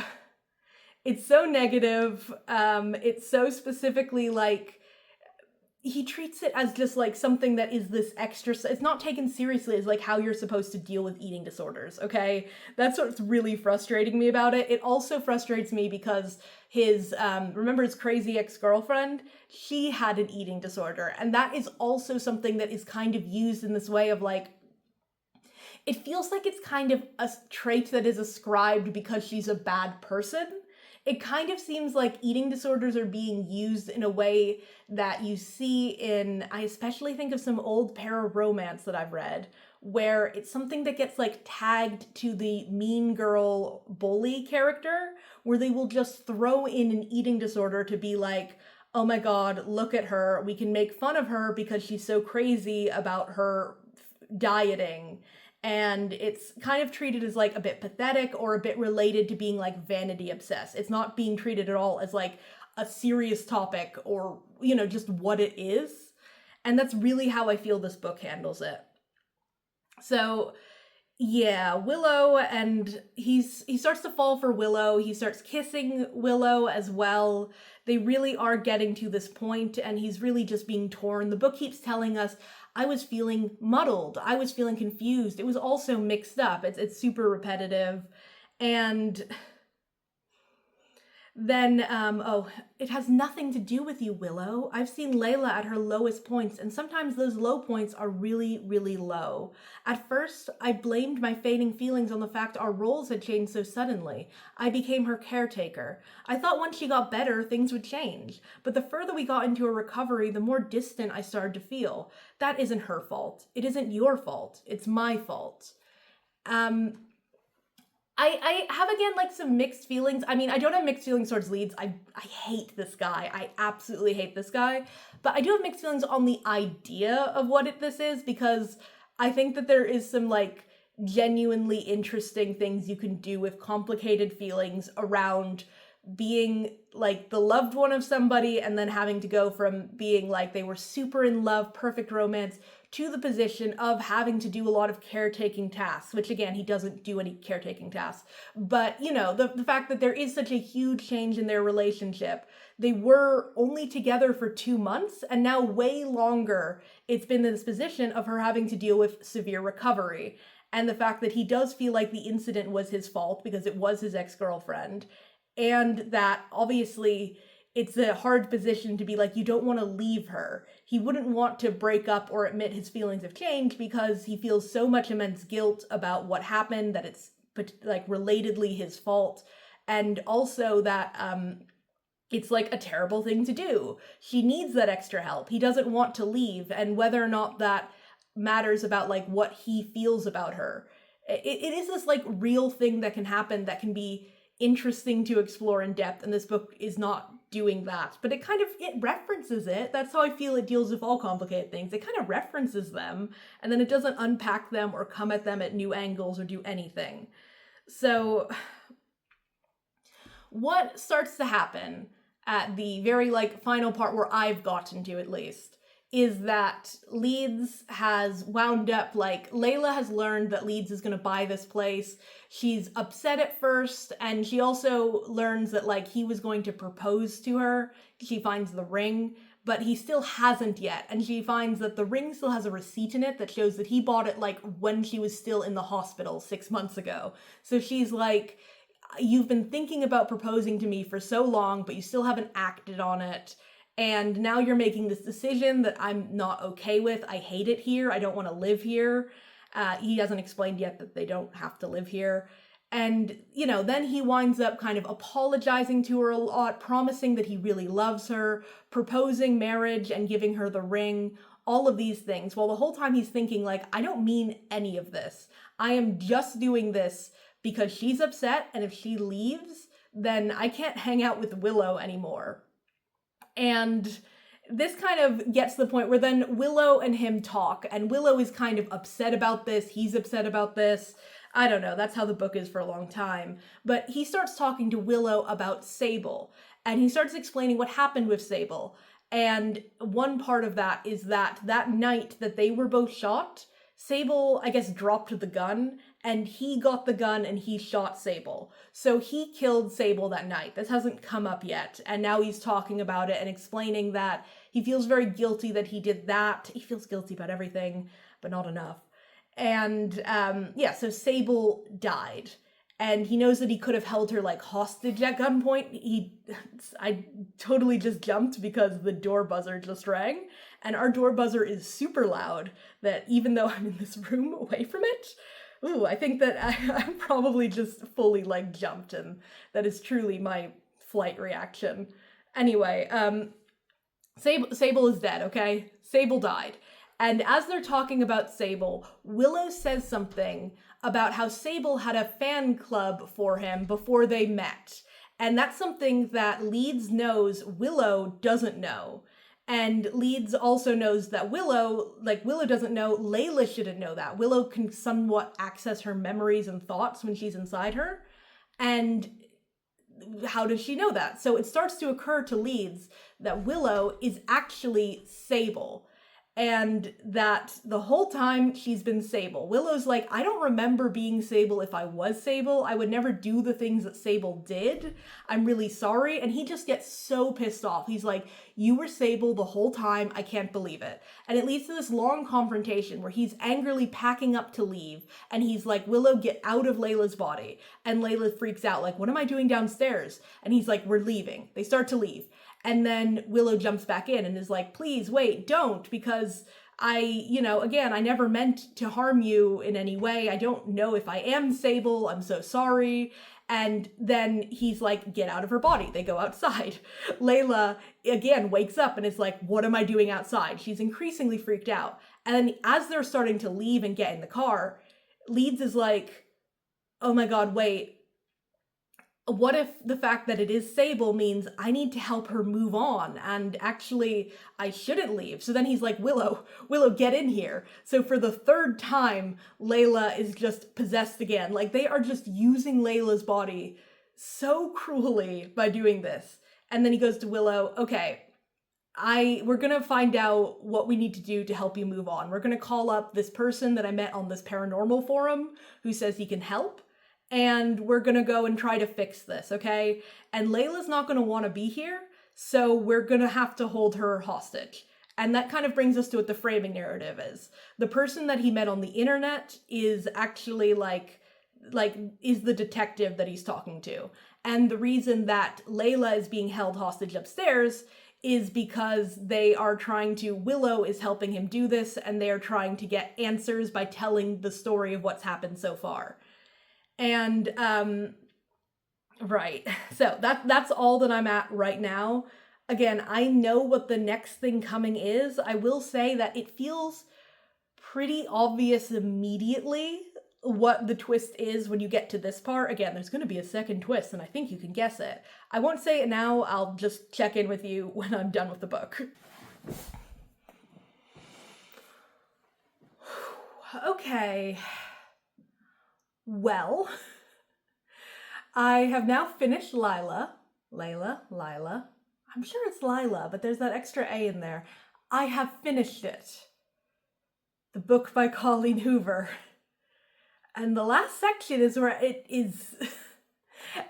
negative. It's so specifically like, he treats it as just like something that is this extra, it's not taken seriously as like how you're supposed to deal with eating disorders, okay? That's what's really frustrating me about it. It also frustrates me because his, remember his crazy ex-girlfriend? She had an eating disorder, and that is also something that is kind of used in this way of like, it feels like it's kind of a trait that is ascribed because she's a bad person. It kind of seems like eating disorders are being used in a way that you see in, I especially think of some old para-romance that I've read, where it's something that gets like tagged to the mean girl bully character, where they will just throw in an eating disorder to be like, oh my god, look at her, we can make fun of her because she's so crazy about her dieting. And it's kind of treated as like a bit pathetic or a bit related to being like vanity obsessed. It's not being treated at all as like a serious topic or, you know, just what it is. And that's really how I feel this book handles it. So yeah, Willow, and he starts to fall for Willow. He starts kissing Willow as well. They really are getting to this point, and he's really just being torn. The book keeps telling us, I was feeling muddled. I was feeling confused. It was also mixed up. It's super repetitive. And Then, oh, it has nothing to do with you, Willow. I've seen Layla at her lowest points, and sometimes those low points are really, really low. At first, I blamed my fading feelings on the fact our roles had changed so suddenly. I became her caretaker. I thought once she got better, things would change. But the further we got into her recovery, the more distant I started to feel. That isn't her fault. It isn't your fault. It's my fault. I have, again, like, some mixed feelings. I mean, I don't have mixed feelings towards Leeds. I hate this guy. I absolutely hate this guy. But I do have mixed feelings on the idea of what this is, because I think that there is some, like, genuinely interesting things you can do with complicated feelings around being, like, the loved one of somebody and then having to go from being, like, they were super in love, perfect romance, to the position of having to do a lot of caretaking tasks, which, again, he doesn't do any caretaking tasks. But, you know, the fact that there is such a huge change in their relationship. They were only together for 2 months, and now way longer it's been in this position of her having to deal with severe recovery. And the fact that he does feel like the incident was his fault because it was his ex-girlfriend. And that, obviously, it's a hard position to be like, you don't want to leave her. He wouldn't want to break up or admit his feelings have changed because he feels so much immense guilt about what happened that it's, like, relatedly his fault. And also that it's, like, a terrible thing to do. She needs that extra help. He doesn't want to leave, and whether or not that matters about, like, what he feels about her. It is this, like, real thing that can happen that can be interesting to explore in depth, and this book is not doing that. But it references it. That's how I feel it deals with all complicated things. It kind of references them, and then it doesn't unpack them or come at them at new angles or do anything. So what starts to happen at the very, like, final part where I've gotten to, at least, is that Leeds has wound up, like, Layla has learned that Leeds is going to buy this place. She's upset at first, and she also learns that, like, he was going to propose to her. She finds the ring, but he still hasn't yet, and she finds that the ring still has a receipt in it that shows that he bought it, like, when she was still in the hospital 6 months ago. So she's like, you've been thinking about proposing to me for so long, but you still haven't acted on it. And now you're making this decision that I'm not okay with. I hate it here. I don't want to live here. He hasn't explained yet that they don't have to live here. And, you know, then he winds up kind of apologizing to her a lot, promising that he really loves her, proposing marriage and giving her the ring, all of these things. While the whole time he's thinking, like, I don't mean any of this. I am just doing this because she's upset, and if she leaves, then I can't hang out with Willow anymore. And this kind of gets to the point where then Willow and him talk, and Willow is kind of upset about this, he's upset about this. I don't know, that's how the book is for a long time. But he starts talking to Willow about Sable, and he starts explaining what happened with Sable. And one part of that is that night that they were both shot, Sable, I guess, dropped the gun, and he got the gun and he shot Sable. So he killed Sable that night. This hasn't come up yet, and now he's talking about it and explaining that he feels very guilty that he did that. He feels guilty about everything, but not enough. And yeah, so Sable died. And he knows that he could have held her, like, hostage at gunpoint. I totally just jumped because the door buzzer just rang. And our door buzzer is super loud, that even though I'm in this room away from it, I think that I probably just fully, like, jumped, and that is truly my flight reaction. Anyway, Sable is dead, okay? Sable died. And as they're talking about Sable, Willow says something about how Sable had a fan club for him before they met. And that's something that Leeds knows Willow doesn't know. And Leeds also knows that Willow doesn't know, Layla shouldn't know that. Willow can somewhat access her memories and thoughts when she's inside her. And how does she know that? So it starts to occur to Leeds that Willow is actually Sable. and that the whole time she's been Sable. Willow's like, I don't remember being Sable if I was Sable. I would never do the things that Sable did. I'm really sorry. And he just gets so pissed off. He's like, you were Sable the whole time. I can't believe it. And it leads to this long confrontation where he's angrily packing up to leave. And he's like, Willow, get out of Layla's body. And Layla freaks out, like, what am I doing downstairs? And he's like, we're leaving. They start to leave. And then Willow jumps back in and is like, please, wait, don't, because again, I never meant to harm you in any way. I don't know if I am Sable. I'm so sorry. And then he's like, get out of her body. They go outside. Layla, again, wakes up and is like, what am I doing outside? She's increasingly freaked out. And then as they're starting to leave and get in the car, Leeds is like, oh my God, wait. What if the fact that it is Sable means I need to help her move on, and actually I shouldn't leave? So then he's like, Willow, get in here. So for the third time, Layla is just possessed again. Like, they are just using Layla's body so cruelly by doing this. And then he goes to Willow, okay, we're gonna find out what we need to do to help you move on. We're gonna call up this person that I met on this paranormal forum who says he can help. And we're gonna go and try to fix this, okay? And Layla's not gonna wanna be here, so we're gonna have to hold her hostage. And that kind of brings us to what the framing narrative is. The person that he met on the internet is actually is the detective that he's talking to. And the reason that Layla is being held hostage upstairs is because Willow is helping him do this, and they are trying to get answers by telling the story of what's happened so far. And, right. So that's all that I'm at right now. Again, I know what the next thing coming is. I will say that it feels pretty obvious immediately what the twist is when you get to this part. Again, there's going to be a second twist, and I think you can guess it. I won't say it now. I'll just check in with you when I'm done with the book. Okay. Well, I have now finished Layla. I'm sure it's Lila, but there's that extra A in there. I have finished it. The book by Colleen Hoover. And the last section is where it is...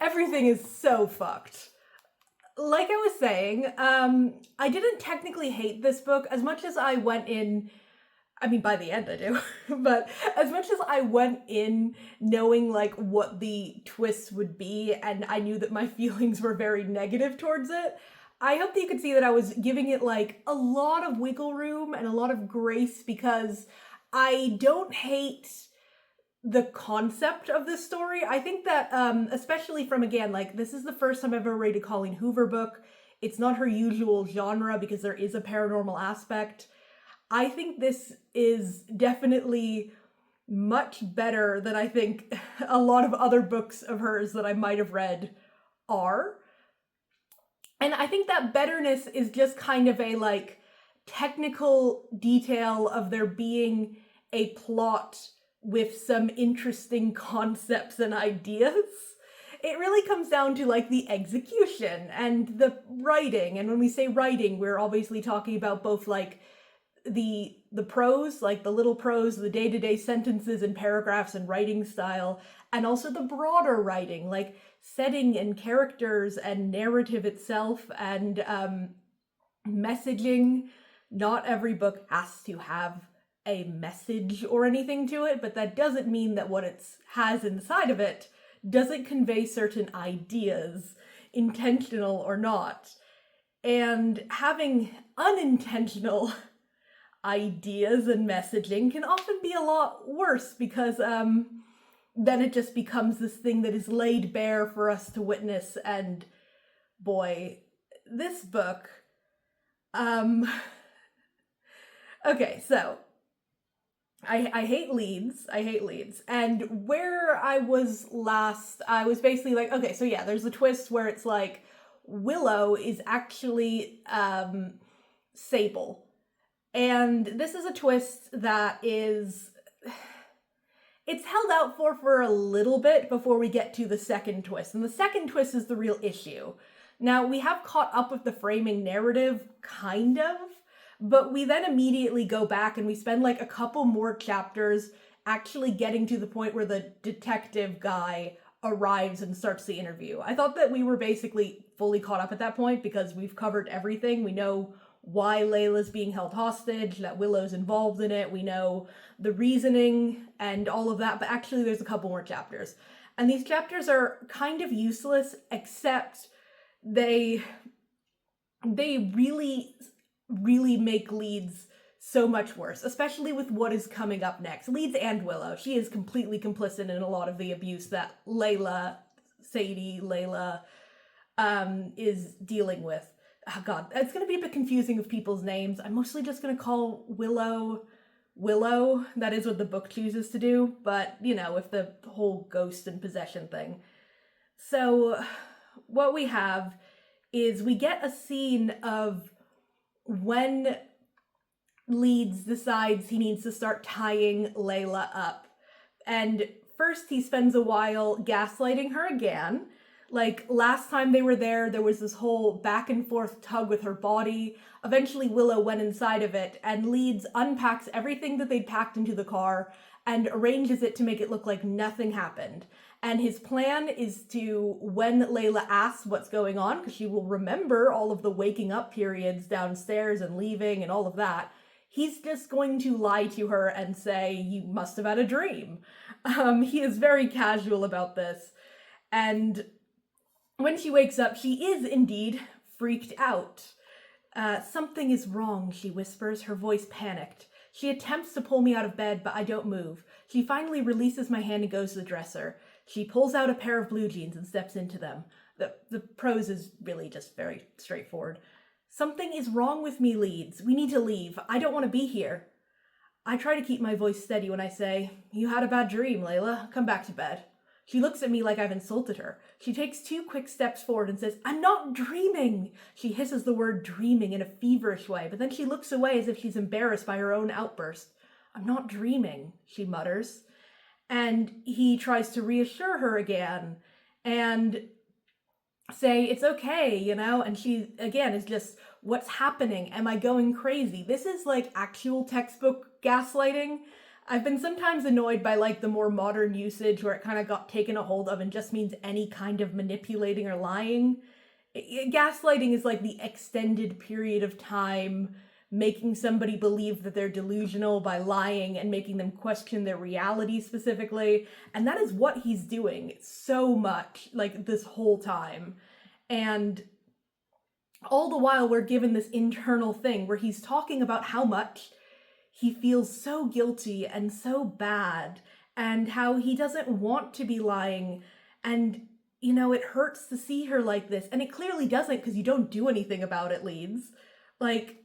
everything is so fucked. Like I was saying, I didn't technically hate this book as much as I went in... I mean, by the end I do, but as much as I went in knowing what the twists would be, and I knew that my feelings were very negative towards it, I hope that you could see that I was giving it a lot of wiggle room and a lot of grace, because I don't hate the concept of this story. I think that, especially from, again, this is the first time I've ever read a Colleen Hoover book. It's not her usual genre because there is a paranormal aspect. I think this is definitely much better than I think a lot of other books of hers that I might have read are. And I think that betterness is just kind of a technical detail of there being a plot with some interesting concepts and ideas. It really comes down to the execution and the writing. And when we say writing, we're obviously talking about both the prose, the little prose, the day-to-day sentences and paragraphs and writing style, and also the broader writing, setting and characters and narrative itself and messaging. Not every book has to have a message or anything to it, but that doesn't mean that what it has inside of it doesn't convey certain ideas, intentional or not. And having unintentional ideas and messaging can often be a lot worse, because then it just becomes this thing that is laid bare for us to witness. And boy, this book, okay, so I hate Leeds. And where I was last, I was basically okay, so yeah, there's a twist where it's Willow is actually Sable. And this is a twist that it's held out for a little bit before we get to the second twist. And the second twist is the real issue. Now, we have caught up with the framing narrative, kind of, But we then immediately go back and we spend like a couple more chapters actually getting to the point where the detective guy arrives and starts the interview. I thought that we were basically fully caught up at that point because we've covered everything. We know why Layla's being held hostage, that Willow's involved in it. We know the reasoning and all of that, but actually there's a couple more chapters. And these chapters are kind of useless, except they really, really make Leeds so much worse, especially with what is coming up next. Leeds and Willow. She is completely complicit in a lot of the abuse that Layla is dealing with. Oh god, it's going to be a bit confusing with people's names. I'm mostly just going to call Willow. That is what the book chooses to do, but, you know, with the whole ghost and possession thing. So, what we have is we get a scene of when Leeds decides he needs to start tying Layla up. And first he spends a while gaslighting her again. Like, last time they were there was this whole back and forth tug with her body. Eventually Willow went inside of it, and Leeds unpacks everything that they'd packed into the car and arranges it to make it look like nothing happened. And his plan is to, when Layla asks what's going on, because she will remember all of the waking up periods downstairs and leaving and all of that, he's just going to lie to her and say, you must have had a dream. He is very casual about this. And when she wakes up, she is indeed freaked out. Something is wrong, she whispers, her voice panicked. She attempts to pull me out of bed, but I don't move. She finally releases my hand and goes to the dresser. She pulls out a pair of blue jeans and steps into them. The prose is really just very straightforward. Something is wrong with me, Leeds. We need to leave. I don't want to be here. I try to keep my voice steady when I say, you had a bad dream, Layla. Come back to bed. She looks at me like I've insulted her. She takes 2 quick steps forward and says, I'm not dreaming. She hisses the word dreaming in a feverish way, but then she looks away as if she's embarrassed by her own outburst. I'm not dreaming, she mutters. And he tries to reassure her again and say, it's okay, you know? And she, again, is just, what's happening? Am I going crazy? This is like actual textbook gaslighting. I've been sometimes annoyed by like the more modern usage where it kind of got taken a hold of and just means any kind of manipulating or lying. Gaslighting is like the extended period of time making somebody believe that they're delusional by lying and making them question their reality specifically. And that is what he's doing so much, like this whole time. And all the while we're given this internal thing where he's talking about how much he feels so guilty and so bad and how he doesn't want to be lying. And, you know, it hurts to see her like this. And it clearly doesn't because you don't do anything about it, Leeds. Like,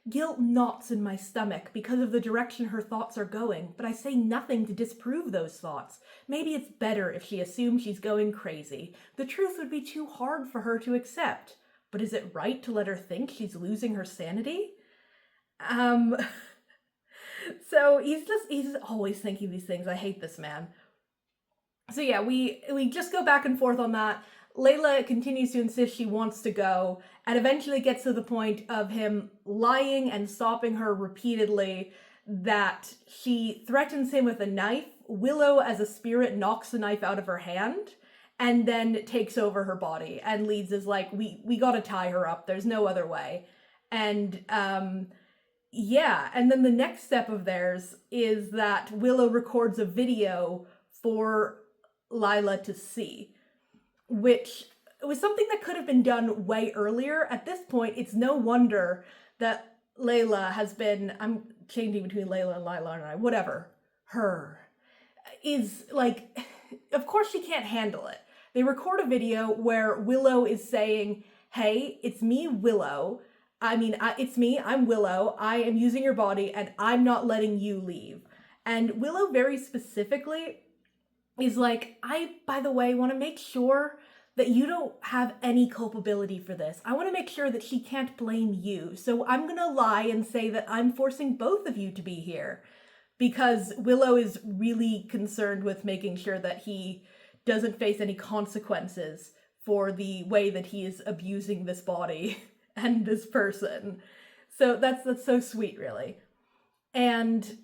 guilt knots in my stomach because of the direction her thoughts are going, but I say nothing to disprove those thoughts. Maybe it's better if she assumes she's going crazy. The truth would be too hard for her to accept. But is it right to let her think she's losing her sanity? So he's always thinking these things. I hate this man. So yeah, we just go back and forth on that. Layla continues to insist she wants to go, and eventually gets to the point of him lying and stopping her repeatedly, that she threatens him with a knife. Willow, as a spirit, knocks the knife out of her hand, and then takes over her body. And Leeds is like, we gotta tie her up. There's no other way. And, yeah, and then the next step of theirs is that Willow records a video for Layla to see, which was something that could have been done way earlier. At this point, it's no wonder that Layla has been, I'm changing between Layla and Lila and I, whatever, her, is like, of course she can't handle it. They record a video where Willow is saying, hey, it's me, Willow. It's me, I'm Willow. I am using your body and I'm not letting you leave. And Willow very specifically is like, I, by the way, want to make sure that you don't have any culpability for this. I want to make sure that she can't blame you. So I'm going to lie and say that I'm forcing both of you to be here. Because Willow is really concerned with making sure that he doesn't face any consequences for the way that he is abusing this body and this person. So that's so sweet, really. And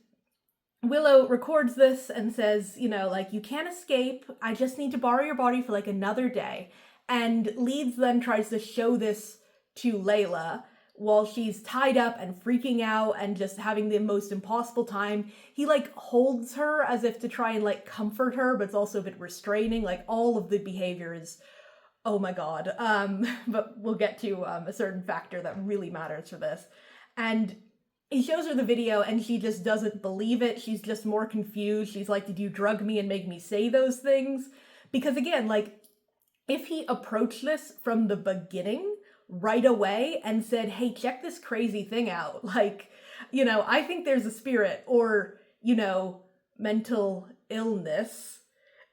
Willow records this and says, you know, like, you can't escape. I just need to borrow your body for like another day. And Leeds then tries to show this to Layla while she's tied up and freaking out and just having the most impossible time. He like holds her as if to try and like comfort her, but it's also a bit restraining. Like, all of the behavior is, oh my god. But we'll get to a certain factor that really matters for this. And he shows her the video and she just doesn't believe it. She's just more confused. She's like, did you drug me and make me say those things? Because again, like, if he approached this from the beginning right away and said, hey, check this crazy thing out. Like, you know, I think there's a spirit or, you know, mental illness,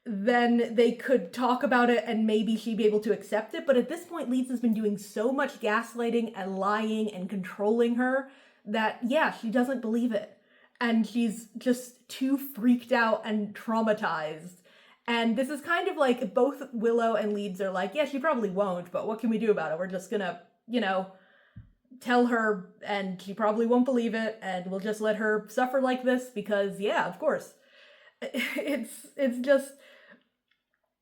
then they could talk about it and maybe she'd be able to accept it. But at this point, Lisa's been doing so much gaslighting and lying and controlling her that, yeah, she doesn't believe it. And she's just too freaked out and traumatized. And this is kind of like both Willow and Leeds are like, yeah, she probably won't, but what can we do about it? We're just gonna, you know, tell her and she probably won't believe it and we'll just let her suffer like this because, yeah, of course. It's just,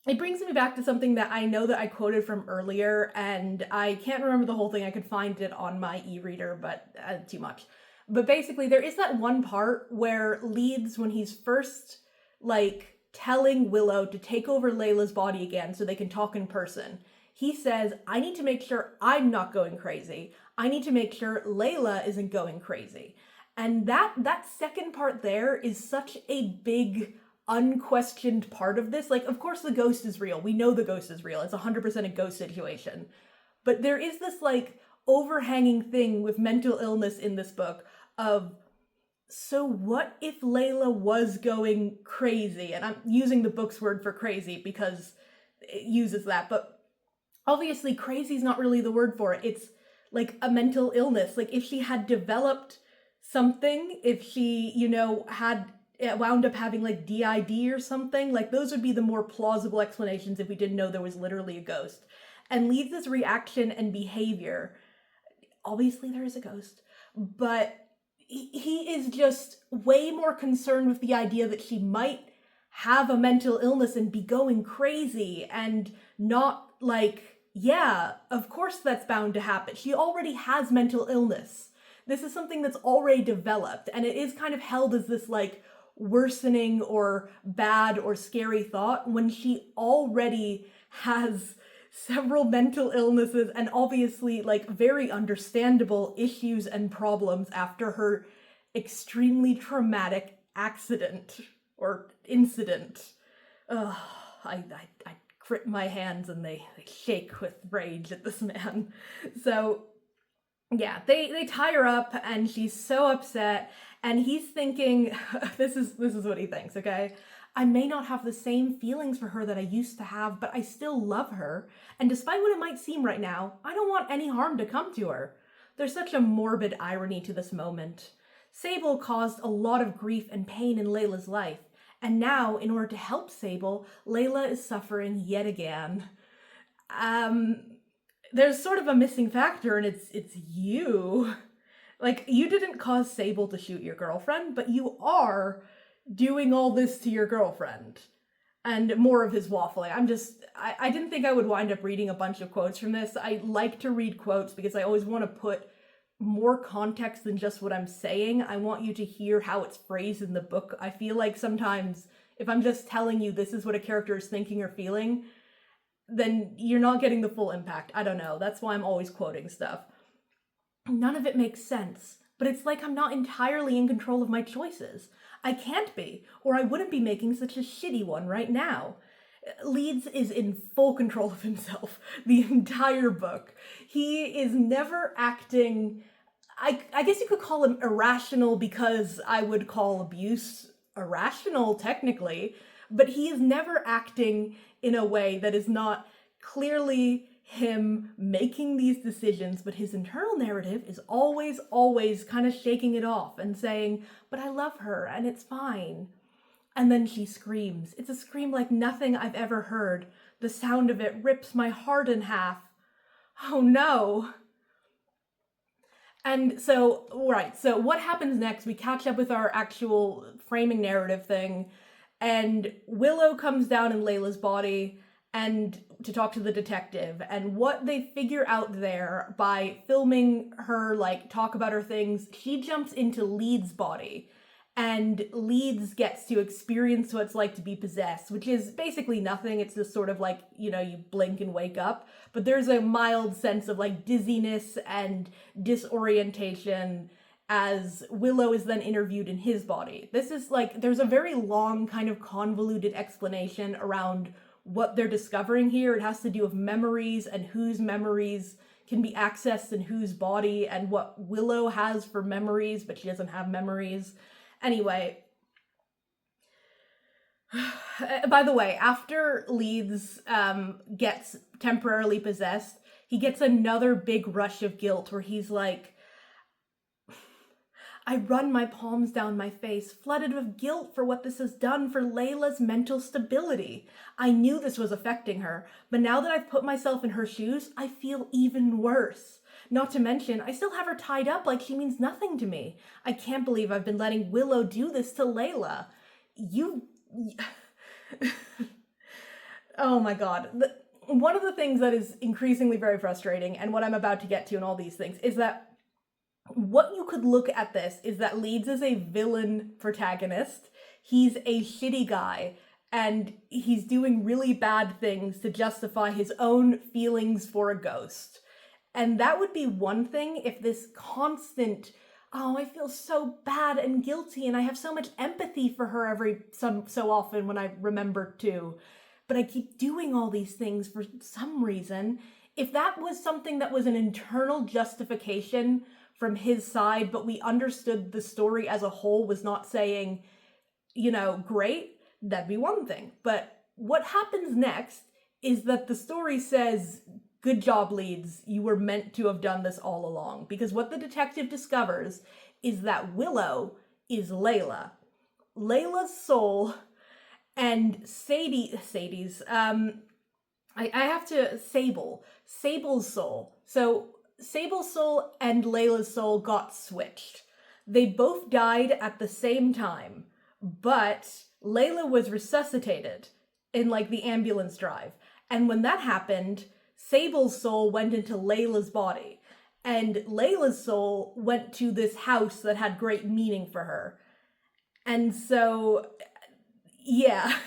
it brings me back to something that I know that I quoted from earlier, and I can't remember the whole thing. I could find it on my e-reader, but too much. But basically, there is that one part where Leeds, when he's first, like, telling Willow to take over Layla's body again so they can talk in person, he says, I need to make sure I'm not going crazy. I need to make sure Layla isn't going crazy. And that second part there is such a big unquestioned part of this. Like, of course the ghost is real. We know the ghost is real. It's 100% a ghost situation. But there is this like overhanging thing with mental illness in this book of, so what if Layla was going crazy? And I'm using the book's word for crazy because it uses that, but obviously crazy is not really the word for it. It's like a mental illness. Like, if she had developed something, if she, you know, had wound up having like DID or something, like, those would be the more plausible explanations if we didn't know there was literally a ghost. And Leeds' reaction and behavior, obviously there is a ghost, but he is just way more concerned with the idea that she might have a mental illness and be going crazy, and not like, yeah, of course that's bound to happen. She already has mental illness. This is something that's already developed, and it is kind of held as this like worsening or bad or scary thought when she already has several mental illnesses and obviously like very understandable issues and problems after her extremely traumatic accident or incident. Ugh, I grip my hands and they shake with rage at this man. So yeah, they tie her up and she's so upset, and he's thinking, this is what he thinks, okay? I may not have the same feelings for her that I used to have, but I still love her. And despite what it might seem right now, I don't want any harm to come to her. There's such a morbid irony to this moment. Sable caused a lot of grief and pain in Layla's life. And now, in order to help Sable, Layla is suffering yet again. There's sort of a missing factor, and it's you. Like, you didn't cause Sable to shoot your girlfriend, but you are doing all this to your girlfriend. And more of his waffling. I didn't think I would wind up reading a bunch of quotes from this. I like to read quotes because I always want to put more context than just what I'm saying. I want you to hear how it's phrased in the book. I feel like sometimes if I'm just telling you this is what a character is thinking or feeling, then you're not getting the full impact. I don't know. That's why I'm always quoting stuff. None of it makes sense, but it's like I'm not entirely in control of my choices. I can't be, or I wouldn't be making such a shitty one right now. Leeds is in full control of himself the entire book. He is never acting, I guess you could call him irrational, because I would call abuse irrational technically, but he is never acting in a way that is not clearly him making these decisions, but his internal narrative is always kind of shaking it off and saying, but I love her and it's fine. And then she screams. It's a scream like nothing I've ever heard. The sound of it rips my heart in half. Oh no. And so, right, so what happens next? We catch up with our actual framing narrative thing, and Willow comes down in Layla's body and to talk to the detective. And what they figure out there by filming her, like, talk about her things, she jumps into Leeds' body. And Leeds gets to experience what it's like to be possessed, which is basically nothing. It's just sort of like, you know, you blink and wake up. But there's a mild sense of like dizziness and disorientation as Willow is then interviewed in his body. This is like, there's a very long, kind of convoluted explanation around what they're discovering here. It has to do with memories and whose memories can be accessed in whose body, and what Willow has for memories, but she doesn't have memories. Anyway, by the way, after Leeds gets temporarily possessed, he gets another big rush of guilt where he's like, I run my palms down my face, flooded with guilt for what this has done for Layla's mental stability. I knew this was affecting her, but now that I've put myself in her shoes, I feel even worse. Not to mention, I still have her tied up like she means nothing to me. I can't believe I've been letting Willow do this to Layla. Oh my god. One of the things that is increasingly very frustrating, and what I'm about to get to in all these things, is that what you could look at this is that Leeds is a villain protagonist. He's a shitty guy, and he's doing really bad things to justify his own feelings for a ghost. And that would be one thing if this constant, oh, I feel so bad and guilty and I have so much empathy for her so often when I remember to, but I keep doing all these things for some reason. If that was something that was an internal justification from his side, but we understood the story as a whole was not saying, you know, great, that'd be one thing. But what happens next is that the story says, good job, Leeds. You were meant to have done this all along. Because what the detective discovers is that Willow is Layla. Layla's soul and Sadie's, Sable's soul. So Sable's soul and Layla's soul got switched. They both died at the same time, but Layla was resuscitated in like the ambulance drive. And when that happened, Sable's soul went into Layla's body, and Layla's soul went to this house that had great meaning for her. And so, yeah.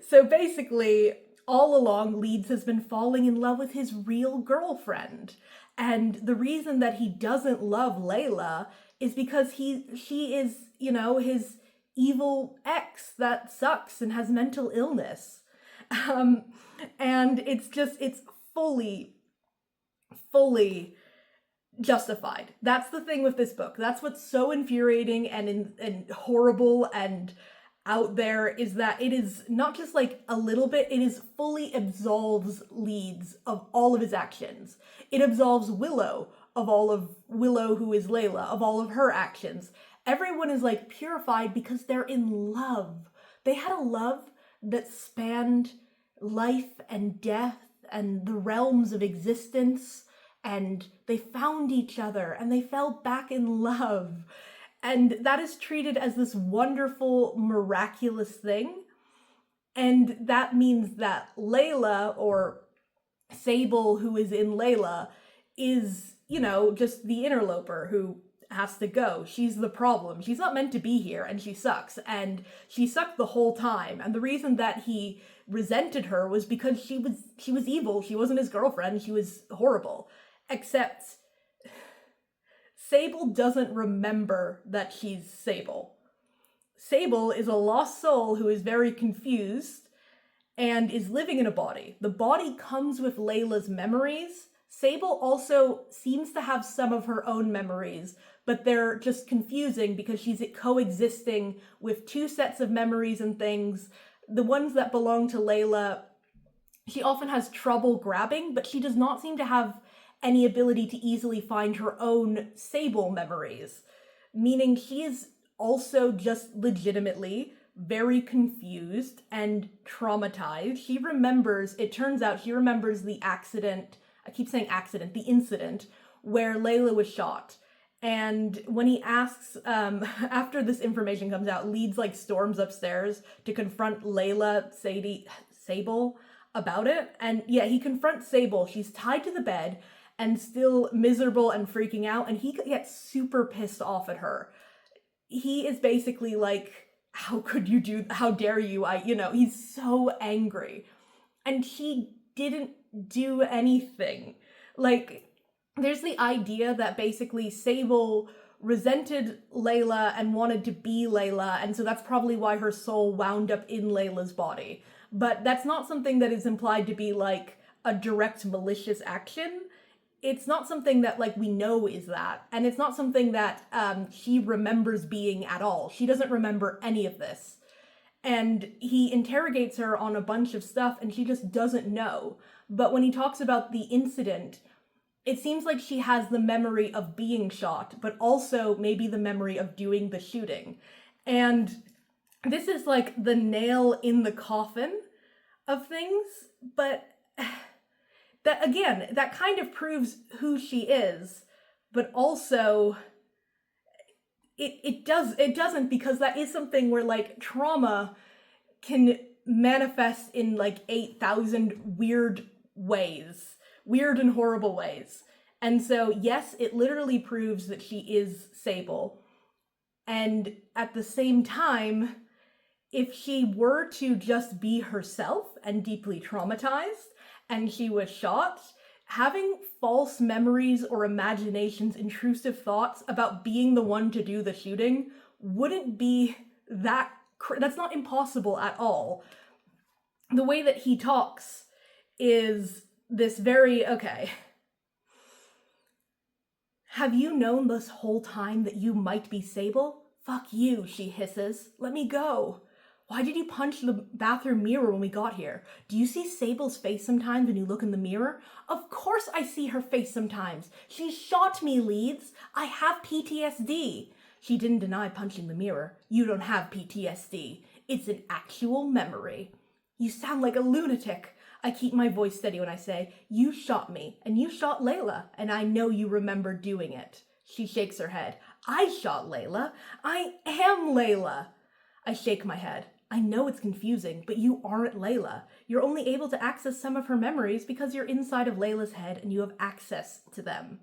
So basically, all along, Leeds has been falling in love with his real girlfriend. And the reason that he doesn't love Layla is because she is, you know, his evil ex that sucks and has mental illness. And it's fully justified. That's the thing with this book. That's what's so infuriating and horrible and out there, is that it is not just like a little bit, it is fully absolves Leeds of all of his actions. It absolves Willow of all of Willow, who is Layla, of all of her actions. Everyone is like purified because they're in love. They had a love that spanned life and death and the realms of existence, and they found each other and they fell back in love. And that is treated as this wonderful, miraculous thing. And that means that Layla, or Sable, who is in Layla, is, you know, just the interloper who has to go. She's the problem. She's not meant to be here, and she sucks. And she sucked the whole time. And the reason that he resented her was because she was evil. She wasn't his girlfriend. She was horrible. Except Sable doesn't remember that she's Sable. Sable is a lost soul who is very confused and is living in a body. The body comes with Layla's memories. Sable also seems to have some of her own memories, but they're just confusing because she's coexisting with two sets of memories and things. The ones that belong to Layla, she often has trouble grabbing, but she does not seem to have any ability to easily find her own Sable memories, meaning she is also just legitimately very confused and traumatized. It turns out she remembers the accident, I keep saying accident, the incident where Layla was shot. And when he asks, after this information comes out, Leeds like storms upstairs to confront Layla, Sable about it. And yeah, he confronts Sable. She's tied to the bed and still miserable and freaking out. And he gets super pissed off at her. He is basically like, how dare you? He's so angry. And she didn't do anything. Like, there's the idea that basically Sable resented Layla and wanted to be Layla, and so that's probably why her soul wound up in Layla's body. But that's not something that is implied to be like a direct malicious action. It's not something that like we know is that, and it's not something that she remembers being at all. She doesn't remember any of this. And he interrogates her on a bunch of stuff and she just doesn't know. But when he talks about the incident, it seems like she has the memory of being shot, but also maybe the memory of doing the shooting. And this is like the nail in the coffin of things, but that kind of proves who she is, but also it doesn't, because that is something where like trauma can manifest in like 8,000 weird and horrible ways. And so yes, it literally proves that she is Sable. And at the same time, if she were to just be herself and deeply traumatized and she was shot, having false memories or imaginations, intrusive thoughts about being the one to do the shooting wouldn't be that's not impossible at all. The way that he talks is this very, okay, have you known this whole time that you might be Sable? Fuck you, she hisses. Let me go. Why did you punch the bathroom mirror when we got here? Do you see Sable's face sometimes when you look in the mirror? Of course I see her face sometimes. She shot me, Leeds. I have PTSD. She didn't deny punching the mirror. You don't have PTSD. It's an actual memory. You sound like a lunatic. I keep my voice steady when I say, you shot me, and you shot Layla, and I know you remember doing it. She shakes her head. I shot Layla. I am Layla. I shake my head. I know it's confusing, but you aren't Layla. You're only able to access some of her memories because you're inside of Layla's head and you have access to them.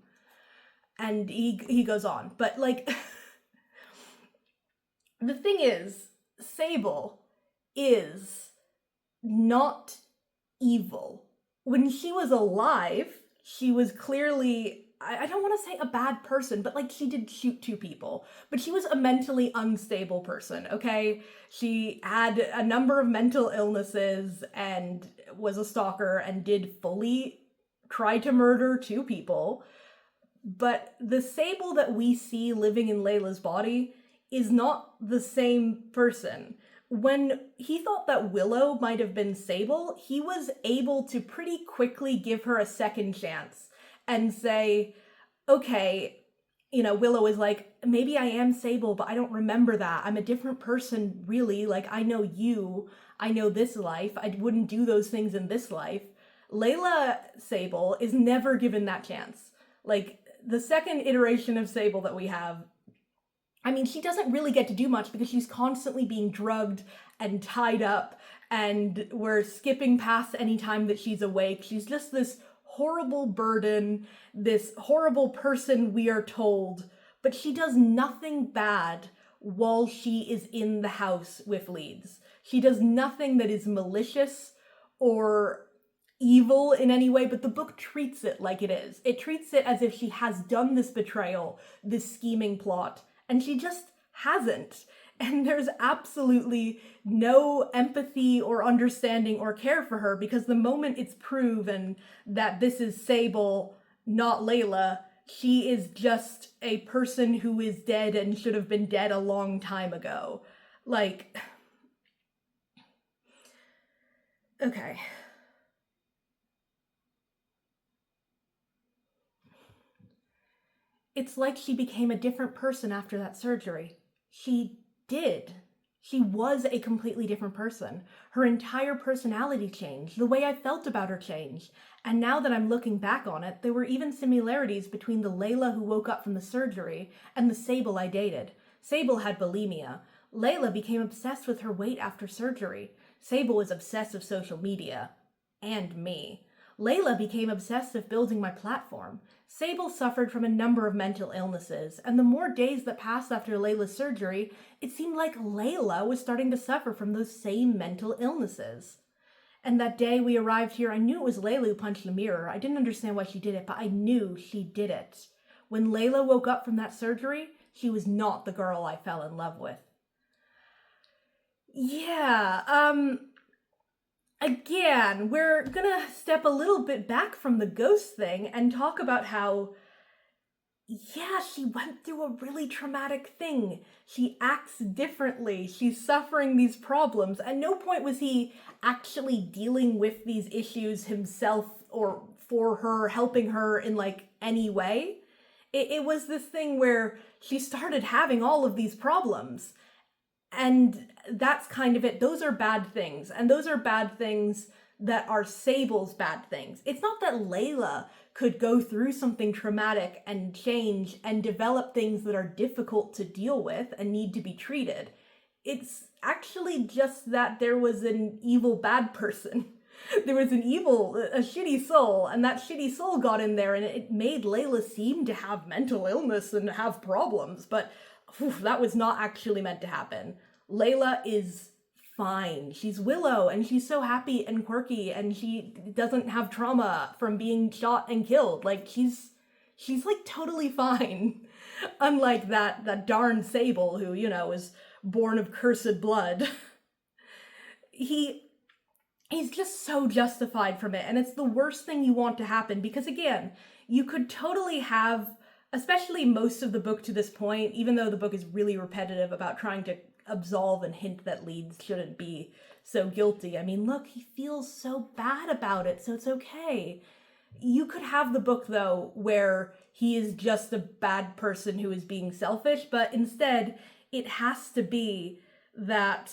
And he goes on. But, like, the thing is, Sable is not evil. When she was alive, she was clearly, I don't want to say a bad person, but like she did shoot 2 people. But she was a mentally unstable person, okay? She had a number of mental illnesses and was a stalker and did fully try to murder 2 people. But the Sable that we see living in Layla's body is not the same person. When he thought that Willow might have been Sable, he was able to pretty quickly give her a second chance and say, okay, Willow is like, maybe I am Sable, but I don't remember that. I'm a different person, really. Like, I know you. I know this life. I wouldn't do those things in this life. Layla Sable is never given that chance. Like, the second iteration of Sable that we have, I mean, she doesn't really get to do much because she's constantly being drugged and tied up, and we're skipping past any time that she's awake. She's just this horrible burden, this horrible person, we are told, but she does nothing bad while she is in the house with Leeds. She does nothing that is malicious or evil in any way, but the book treats it like it is. It treats it as if she has done this betrayal, this scheming plot, and she just hasn't. And there's absolutely no empathy or understanding or care for her, because the moment it's proven that this is Sable, not Layla, she is just a person who is dead and should have been dead a long time ago. Like, okay. It's like she became a different person after that surgery. She did. She was a completely different person. Her entire personality changed. The way I felt about her changed. And now that I'm looking back on it, there were even similarities between the Layla who woke up from the surgery and the Sable I dated. Sable had bulimia. Layla became obsessed with her weight after surgery. Sable was obsessed with social media. And me. Layla became obsessed with building my platform. Sable suffered from a number of mental illnesses, and the more days that passed after Layla's surgery, it seemed like Layla was starting to suffer from those same mental illnesses. And that day we arrived here, I knew it was Layla who punched the mirror. I didn't understand why she did it, but I knew she did it. When Layla woke up from that surgery, she was not the girl I fell in love with. Again, we're gonna step a little bit back from the ghost thing and talk about how, she went through a really traumatic thing. She acts differently. She's suffering these problems. At no point was he actually dealing with these issues himself or for her, helping her in any way. It was this thing where she started having all of these problems. And that's kind of it. Those are bad things. And those are bad things that are Sable's bad things. It's not that Layla could go through something traumatic and change and develop things that are difficult to deal with and need to be treated. It's actually just that there was an evil bad person. There was a shitty soul, and that shitty soul got in there, and it made Layla seem to have mental illness and have problems, but that was not actually meant to happen. Layla is fine. She's Willow, and she's so happy and quirky, and she doesn't have trauma from being shot and killed. She's totally fine. Unlike that darn Sable who, is born of cursed blood. He's just so justified from it, and it's the worst thing you want to happen, because again, you could totally have, especially most of the book to this point, even though the book is really repetitive about trying to absolve and hint that Leeds shouldn't be so guilty. I mean, look, he feels so bad about it, so it's okay. You could have the book, though, where he is just a bad person who is being selfish, but instead, it has to be that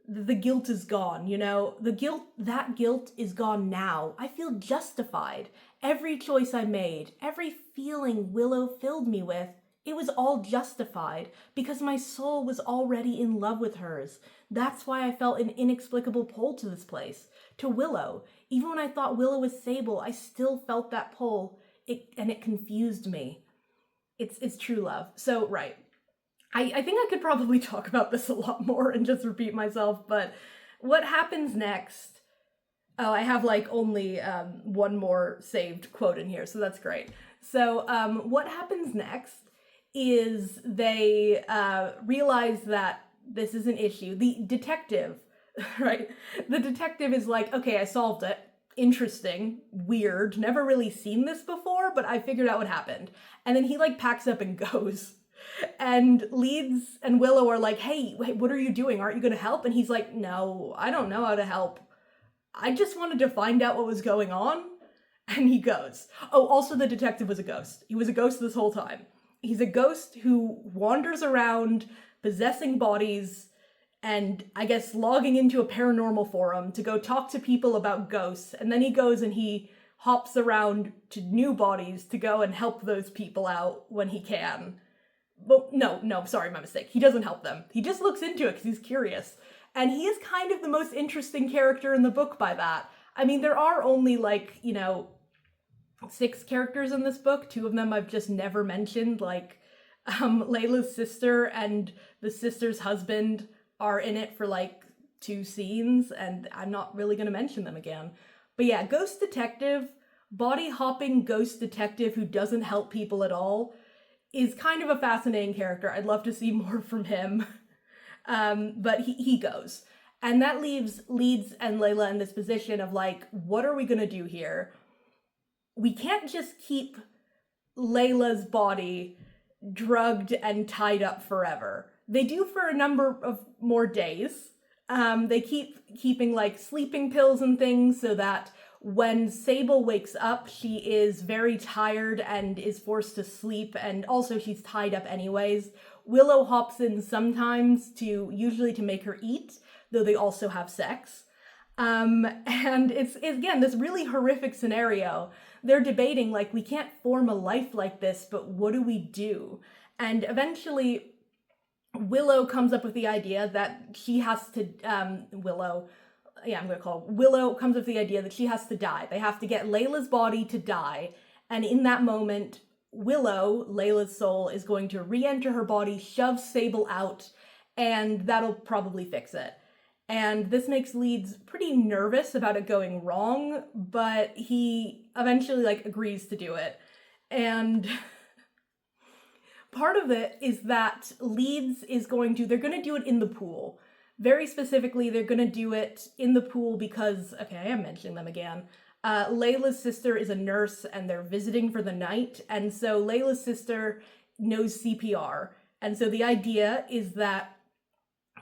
the guilt is gone, that guilt is gone now. I feel justified. Every choice I made, every feeling Willow filled me with, it was all justified because my soul was already in love with hers. That's why I felt an inexplicable pull to this place, to Willow. Even when I thought Willow was Sable, I still felt that pull, and it confused me. It's true love. So, right. I think I could probably talk about this a lot more and just repeat myself, but what happens next? Oh, I have only one more saved quote in here, so that's great. So what happens next is they realize that this is an issue. The detective, right? The detective is like, okay, I solved it. Interesting, weird, never really seen this before, but I figured out what happened. And then he packs up and goes. And Leeds and Willow are like, hey, what are you doing? Aren't you going to help? And he's like, no, I don't know how to help. I just wanted to find out what was going on. And he goes. Oh, also the detective was a ghost. He was a ghost this whole time. He's a ghost who wanders around possessing bodies and I guess logging into a paranormal forum to go talk to people about ghosts. And then he goes and he hops around to new bodies to go and help those people out when he can. Well, no, sorry, my mistake. He doesn't help them. He just looks into it because he's curious. And he is kind of the most interesting character in the book by that. I mean, there are only 6 characters in this book. 2 of them I've just never mentioned. Layla's sister and the sister's husband are in it for 2 scenes, and I'm not really going to mention them again. But yeah, ghost detective, body hopping ghost detective who doesn't help people at all, is kind of a fascinating character. I'd love to see more from him. But he goes. And that leaves Leeds and Layla in this position of what are we going to do here? We can't just keep Layla's body drugged and tied up forever. They do for a number of more days. They keep keeping sleeping pills and things so that When Sable wakes up, she is very tired and is forced to sleep, and also she's tied up anyways. Willow hops in sometimes usually to make her eat, though they also have sex. And it's again, this really horrific scenario. They're debating, like, we can't form a life like this, but what do we do? And eventually, Willow comes up with the idea that she has to, Willow comes up with the idea that she has to die. They have to get Layla's body to die. And in that moment, Willow, Layla's soul, is going to re-enter her body, shove Sable out, and that'll probably fix it. And this makes Leeds pretty nervous about it going wrong, but he eventually, like, agrees to do it. And part of it is that Leeds is they're going to do it in the pool. Very specifically, they're going to do it in the pool because, okay, I am mentioning them again. Layla's sister is a nurse and they're visiting for the night. And so Layla's sister knows CPR. And so the idea is that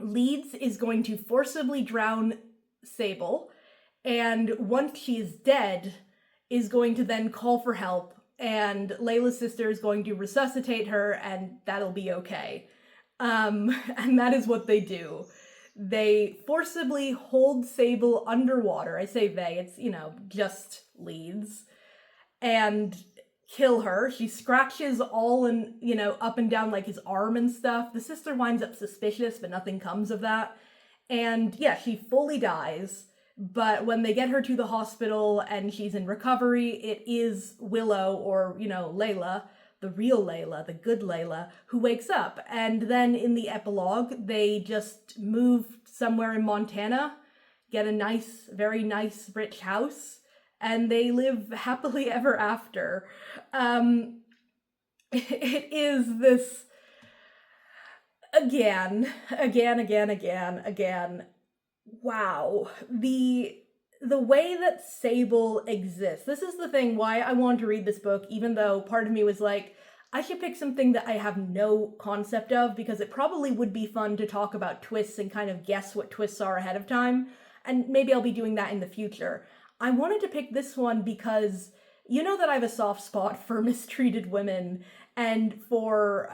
Leeds is going to forcibly drown Sable. And once she is dead, is going to then call for help. And Layla's sister is going to resuscitate her and that'll be okay. And that is what they do. They forcibly hold Sable underwater. I say they, it's, just Leeds. And kill her. She scratches all up and down, like, his arm and stuff. The sister winds up suspicious, but nothing comes of that. And yeah, she fully dies. But when they get her to the hospital and she's in recovery, it is Willow, or, Layla, the real Layla, the good Layla, who wakes up. And then in the epilogue, they just move somewhere in Montana, get a nice, very nice, rich house, and they live happily ever after. It is this, again. Wow. The way that Sable exists. This is the thing why I wanted to read this book, even though part of me was like, I should pick something that I have no concept of, because it probably would be fun to talk about twists and kind of guess what twists are ahead of time. And maybe I'll be doing that in the future. I wanted to pick this one because you know that I have a soft spot for mistreated women and for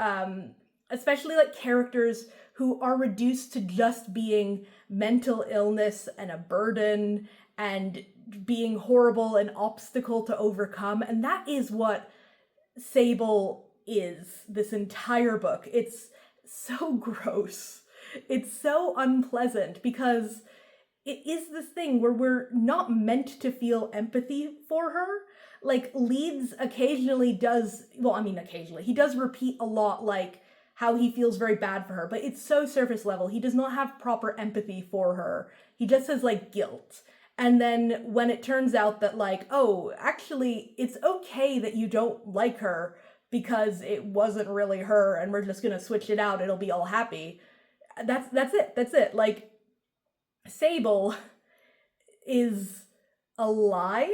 especially like characters who are reduced to just being mental illness and a burden and being horrible, an obstacle to overcome. And that is what Sable is, this entire book. It's so gross. It's so unpleasant because it is this thing where we're not meant to feel empathy for her. Like, Leeds occasionally does, he does repeat a lot, like, how he feels very bad for her, but it's so surface level. He does not have proper empathy for her. He just has, like, guilt. And then when it turns out that, like, oh, actually, it's okay that you don't like her because it wasn't really her and we're just gonna switch it out, it'll be all happy. That's it. Like, Sable is alive?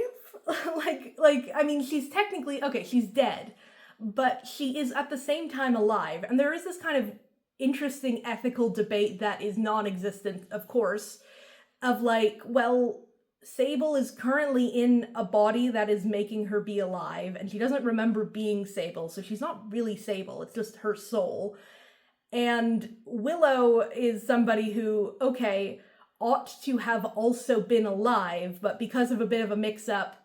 She's technically, okay, she's dead, but she is at the same time alive. And there is this kind of interesting ethical debate that is non-existent, of course, of like, well, Sable is currently in a body that is making her be alive, and she doesn't remember being Sable, so she's not really Sable, it's just her soul. And Willow is somebody who, okay, ought to have also been alive, but because of a bit of a mix-up,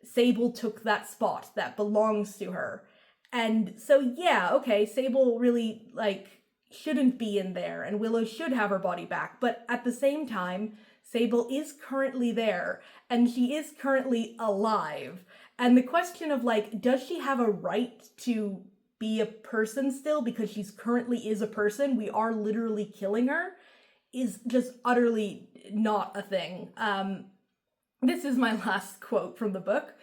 Sable took that spot that belongs to her. And so, yeah, okay, Sable really, like, shouldn't be in there, and Willow should have her body back, but at the same time, Sable is currently there, and she is currently alive. And the question of, like, does she have a right to be a person still because she's currently is a person, we are literally killing her, is just utterly not a thing. This is my last quote from the book.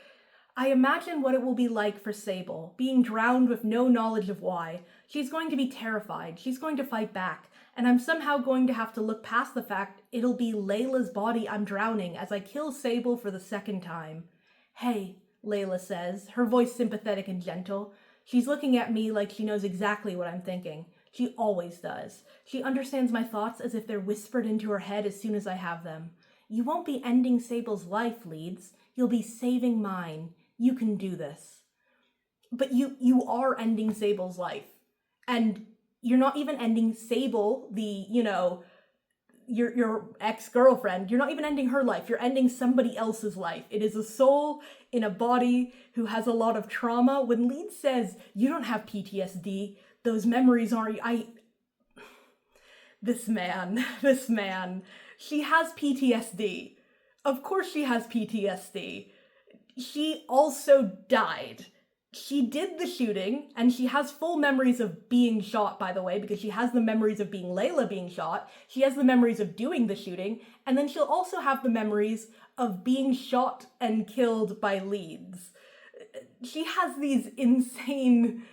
I imagine what it will be like for Sable, being drowned with no knowledge of why. She's going to be terrified, she's going to fight back, and I'm somehow going to have to look past the fact it'll be Layla's body I'm drowning as I kill Sable for the second time. Hey, Layla says, her voice sympathetic and gentle. She's looking at me like she knows exactly what I'm thinking. She always does. She understands my thoughts as if they're whispered into her head as soon as I have them. You won't be ending Sable's life, Leeds. You'll be saving mine. You can do this. But you are ending Sable's life. And you're not even ending Sable, the, your ex-girlfriend. You're not even ending her life. You're ending somebody else's life. It is a soul in a body who has a lot of trauma. When Leeds says, you don't have PTSD, those memories aren't... This man, she has PTSD. Of course she has PTSD. She also died. She did the shooting, and she has full memories of being shot, by the way, because she has the memories of being Layla being shot. She has the memories of doing the shooting, and then she'll also have the memories of being shot and killed by Leeds. She has these insane...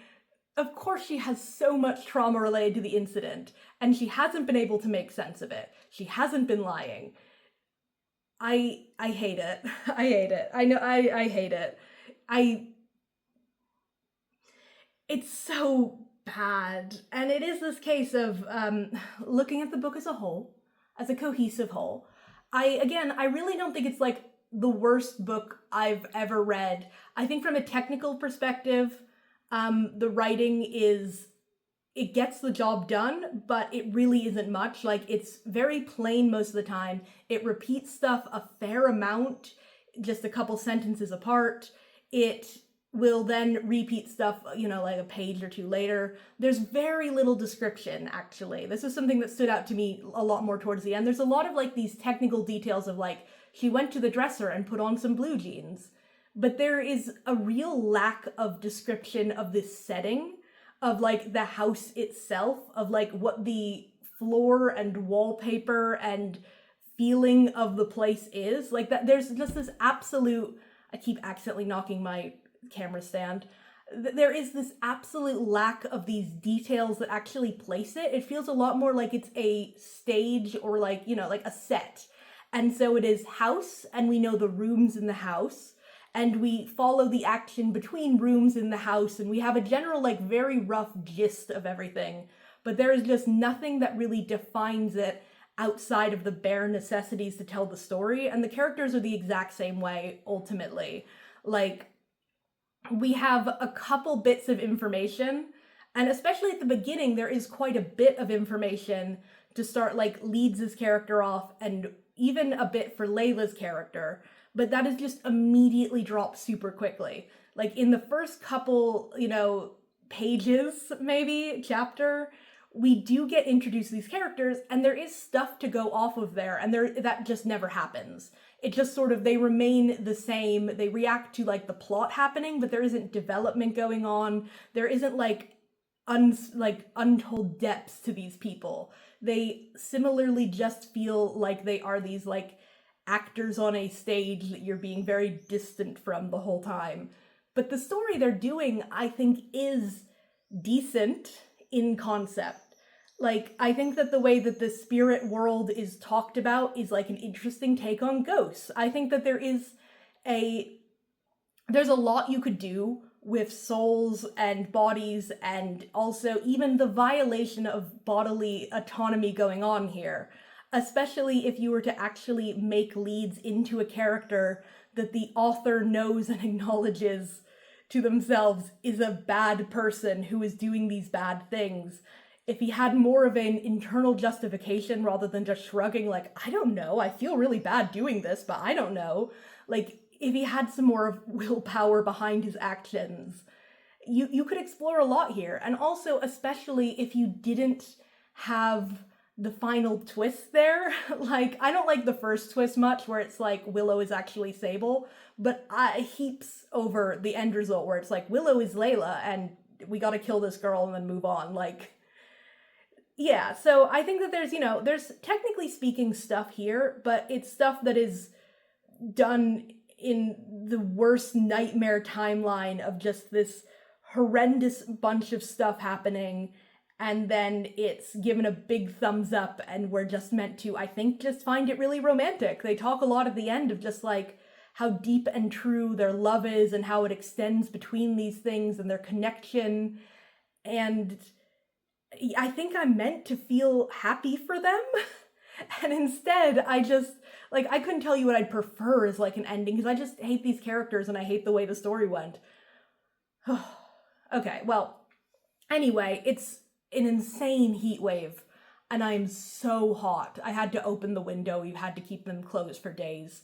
Of course she has so much trauma related to the incident, and she hasn't been able to make sense of it. She hasn't been lying. I hate it. I hate it. I know, I hate it. It's so bad. And it is this case of looking at the book as a whole, as a cohesive whole. I really don't think it's like the worst book I've ever read. I think from a technical perspective, the writing it gets the job done, but it really isn't much. Like, it's very plain most of the time. It repeats stuff a fair amount, just a couple sentences apart. It will then repeat stuff, like a page or two later. There's very little description, actually. This is something that stood out to me a lot more towards the end. There's a lot of, like, these technical details of, like, she went to the dresser and put on some blue jeans. But there is a real lack of description of this setting, of, like, the house itself, of, like, what the floor and wallpaper and feeling of the place is. Like, that there's just this absolute... I keep accidentally knocking my camera stand. There is this absolute lack of these details that actually place it. It feels a lot more like it's a stage or like, like a set. And so it is house, and we know the rooms in the house, and we follow the action between rooms in the house, and we have a general, like, very rough gist of everything. But there is just nothing that really defines it outside of the bare necessities to tell the story, and the characters are the exact same way, ultimately. Like, we have a couple bits of information, and especially at the beginning, there is quite a bit of information to start, like, Leeds' character off, and even a bit for Layla's character, but that is just immediately dropped super quickly. Like, in the first couple, pages, maybe, chapter, we do get introduced to these characters, and there is stuff to go off of there, and that just never happens. It just sort of, they remain the same. They react to, like, the plot happening, but there isn't development going on. There isn't, like, untold depths to these people. They similarly just feel like they are these, like, actors on a stage that you're being very distant from the whole time. But the story they're doing, I think, is decent in concept. Like, I think that the way that the spirit world is talked about is, like, an interesting take on ghosts. I think that there's a lot you could do with souls and bodies, and also even the violation of bodily autonomy going on here. Especially if you were to actually make Leeds into a character that the author knows and acknowledges to themselves is a bad person who is doing these bad things. If he had more of an internal justification rather than just shrugging, like, I don't know, I feel really bad doing this, but I don't know. Like, if he had some more of willpower behind his actions, you could explore a lot here. And also, especially if you didn't have the final twist there. Like, I don't like the first twist much, where it's like Willow is actually Sable, but heaps over the end result, where it's like Willow is Layla, and we gotta kill this girl and then move on. Like, yeah, so I think that there's technically speaking stuff here, but it's stuff that is done in the worst nightmare timeline of just this horrendous bunch of stuff happening, and then it's given a big thumbs up, and we're just meant to, I think, just find it really romantic. They talk a lot at the end of just, like, how deep and true their love is, and how it extends between these things, and their connection, and I think I'm meant to feel happy for them. And instead, I just, like, I couldn't tell you what I'd prefer as, like, an ending, because I just hate these characters and I hate the way the story went. Okay, well, anyway, it's an insane heat wave, and I'm so hot. I had to open the window, you had to keep them closed for days,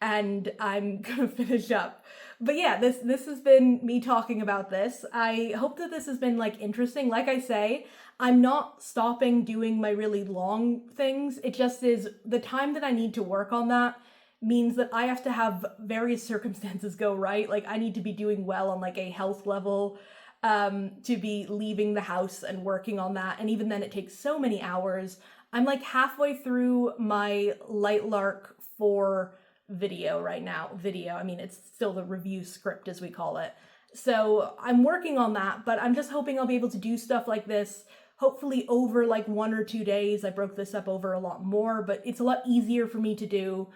and I'm gonna finish up. But yeah, this has been me talking about this. I hope that this has been, like, interesting. Like I say, I'm not stopping doing my really long things. It just is the time that I need to work on that means that I have to have various circumstances go right. Like, I need to be doing well on, like, a health level, to be leaving the house and working on that. And even then, it takes so many hours. I'm, like, halfway through my Light Lark 4 video right now. Video, I mean, it's still the review script, as we call it. So I'm working on that, but I'm just hoping I'll be able to do stuff like this, hopefully over, like, 1 or 2 days. I broke this up over a lot more, but it's a lot easier for me to do.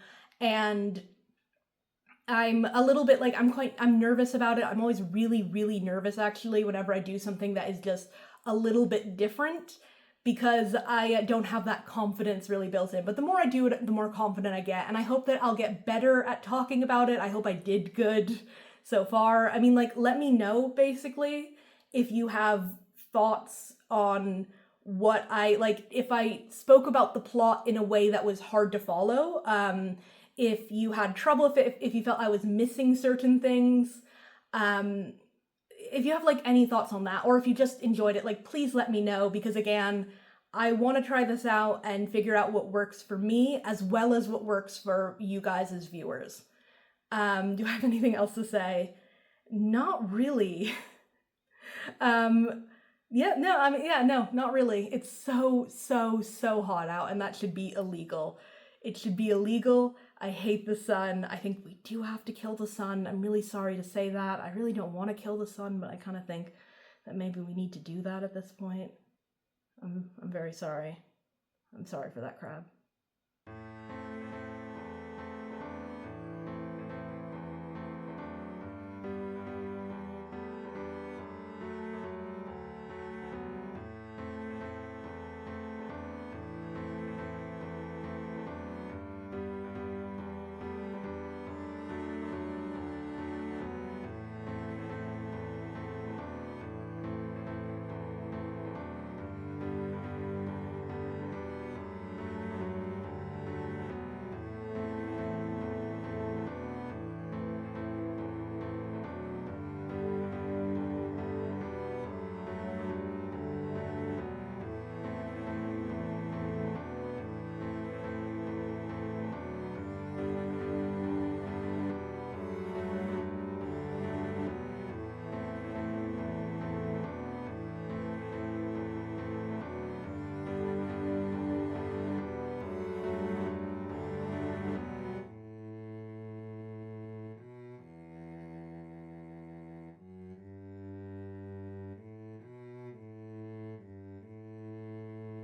And I'm a little bit, like, I'm nervous about it. I'm always really, really nervous, actually, whenever I do something that is just a little bit different, because I don't have that confidence really built in. But the more I do it, the more confident I get, and I hope that I'll get better at talking about it. I hope I did good so far. I mean, like, let me know, basically, if you have thoughts on what I, like, if I spoke about the plot in a way that was hard to follow, if you had trouble, if you felt I was missing certain things, if you have, like, any thoughts on that, or if you just enjoyed it, like, please let me know, because again, I want to try this out and figure out what works for me as well as what works for you guys as viewers. Do I have anything else to say? Not really. Yeah, no, I mean, yeah, no, not really. It's so hot out, and that should be illegal. It should be illegal. I hate the sun. I think we do have to kill the sun. I'm really sorry to say that. I really don't want to kill the sun, but I kind of think that maybe we need to do that at this point. I'm very sorry. I'm sorry for that, crab.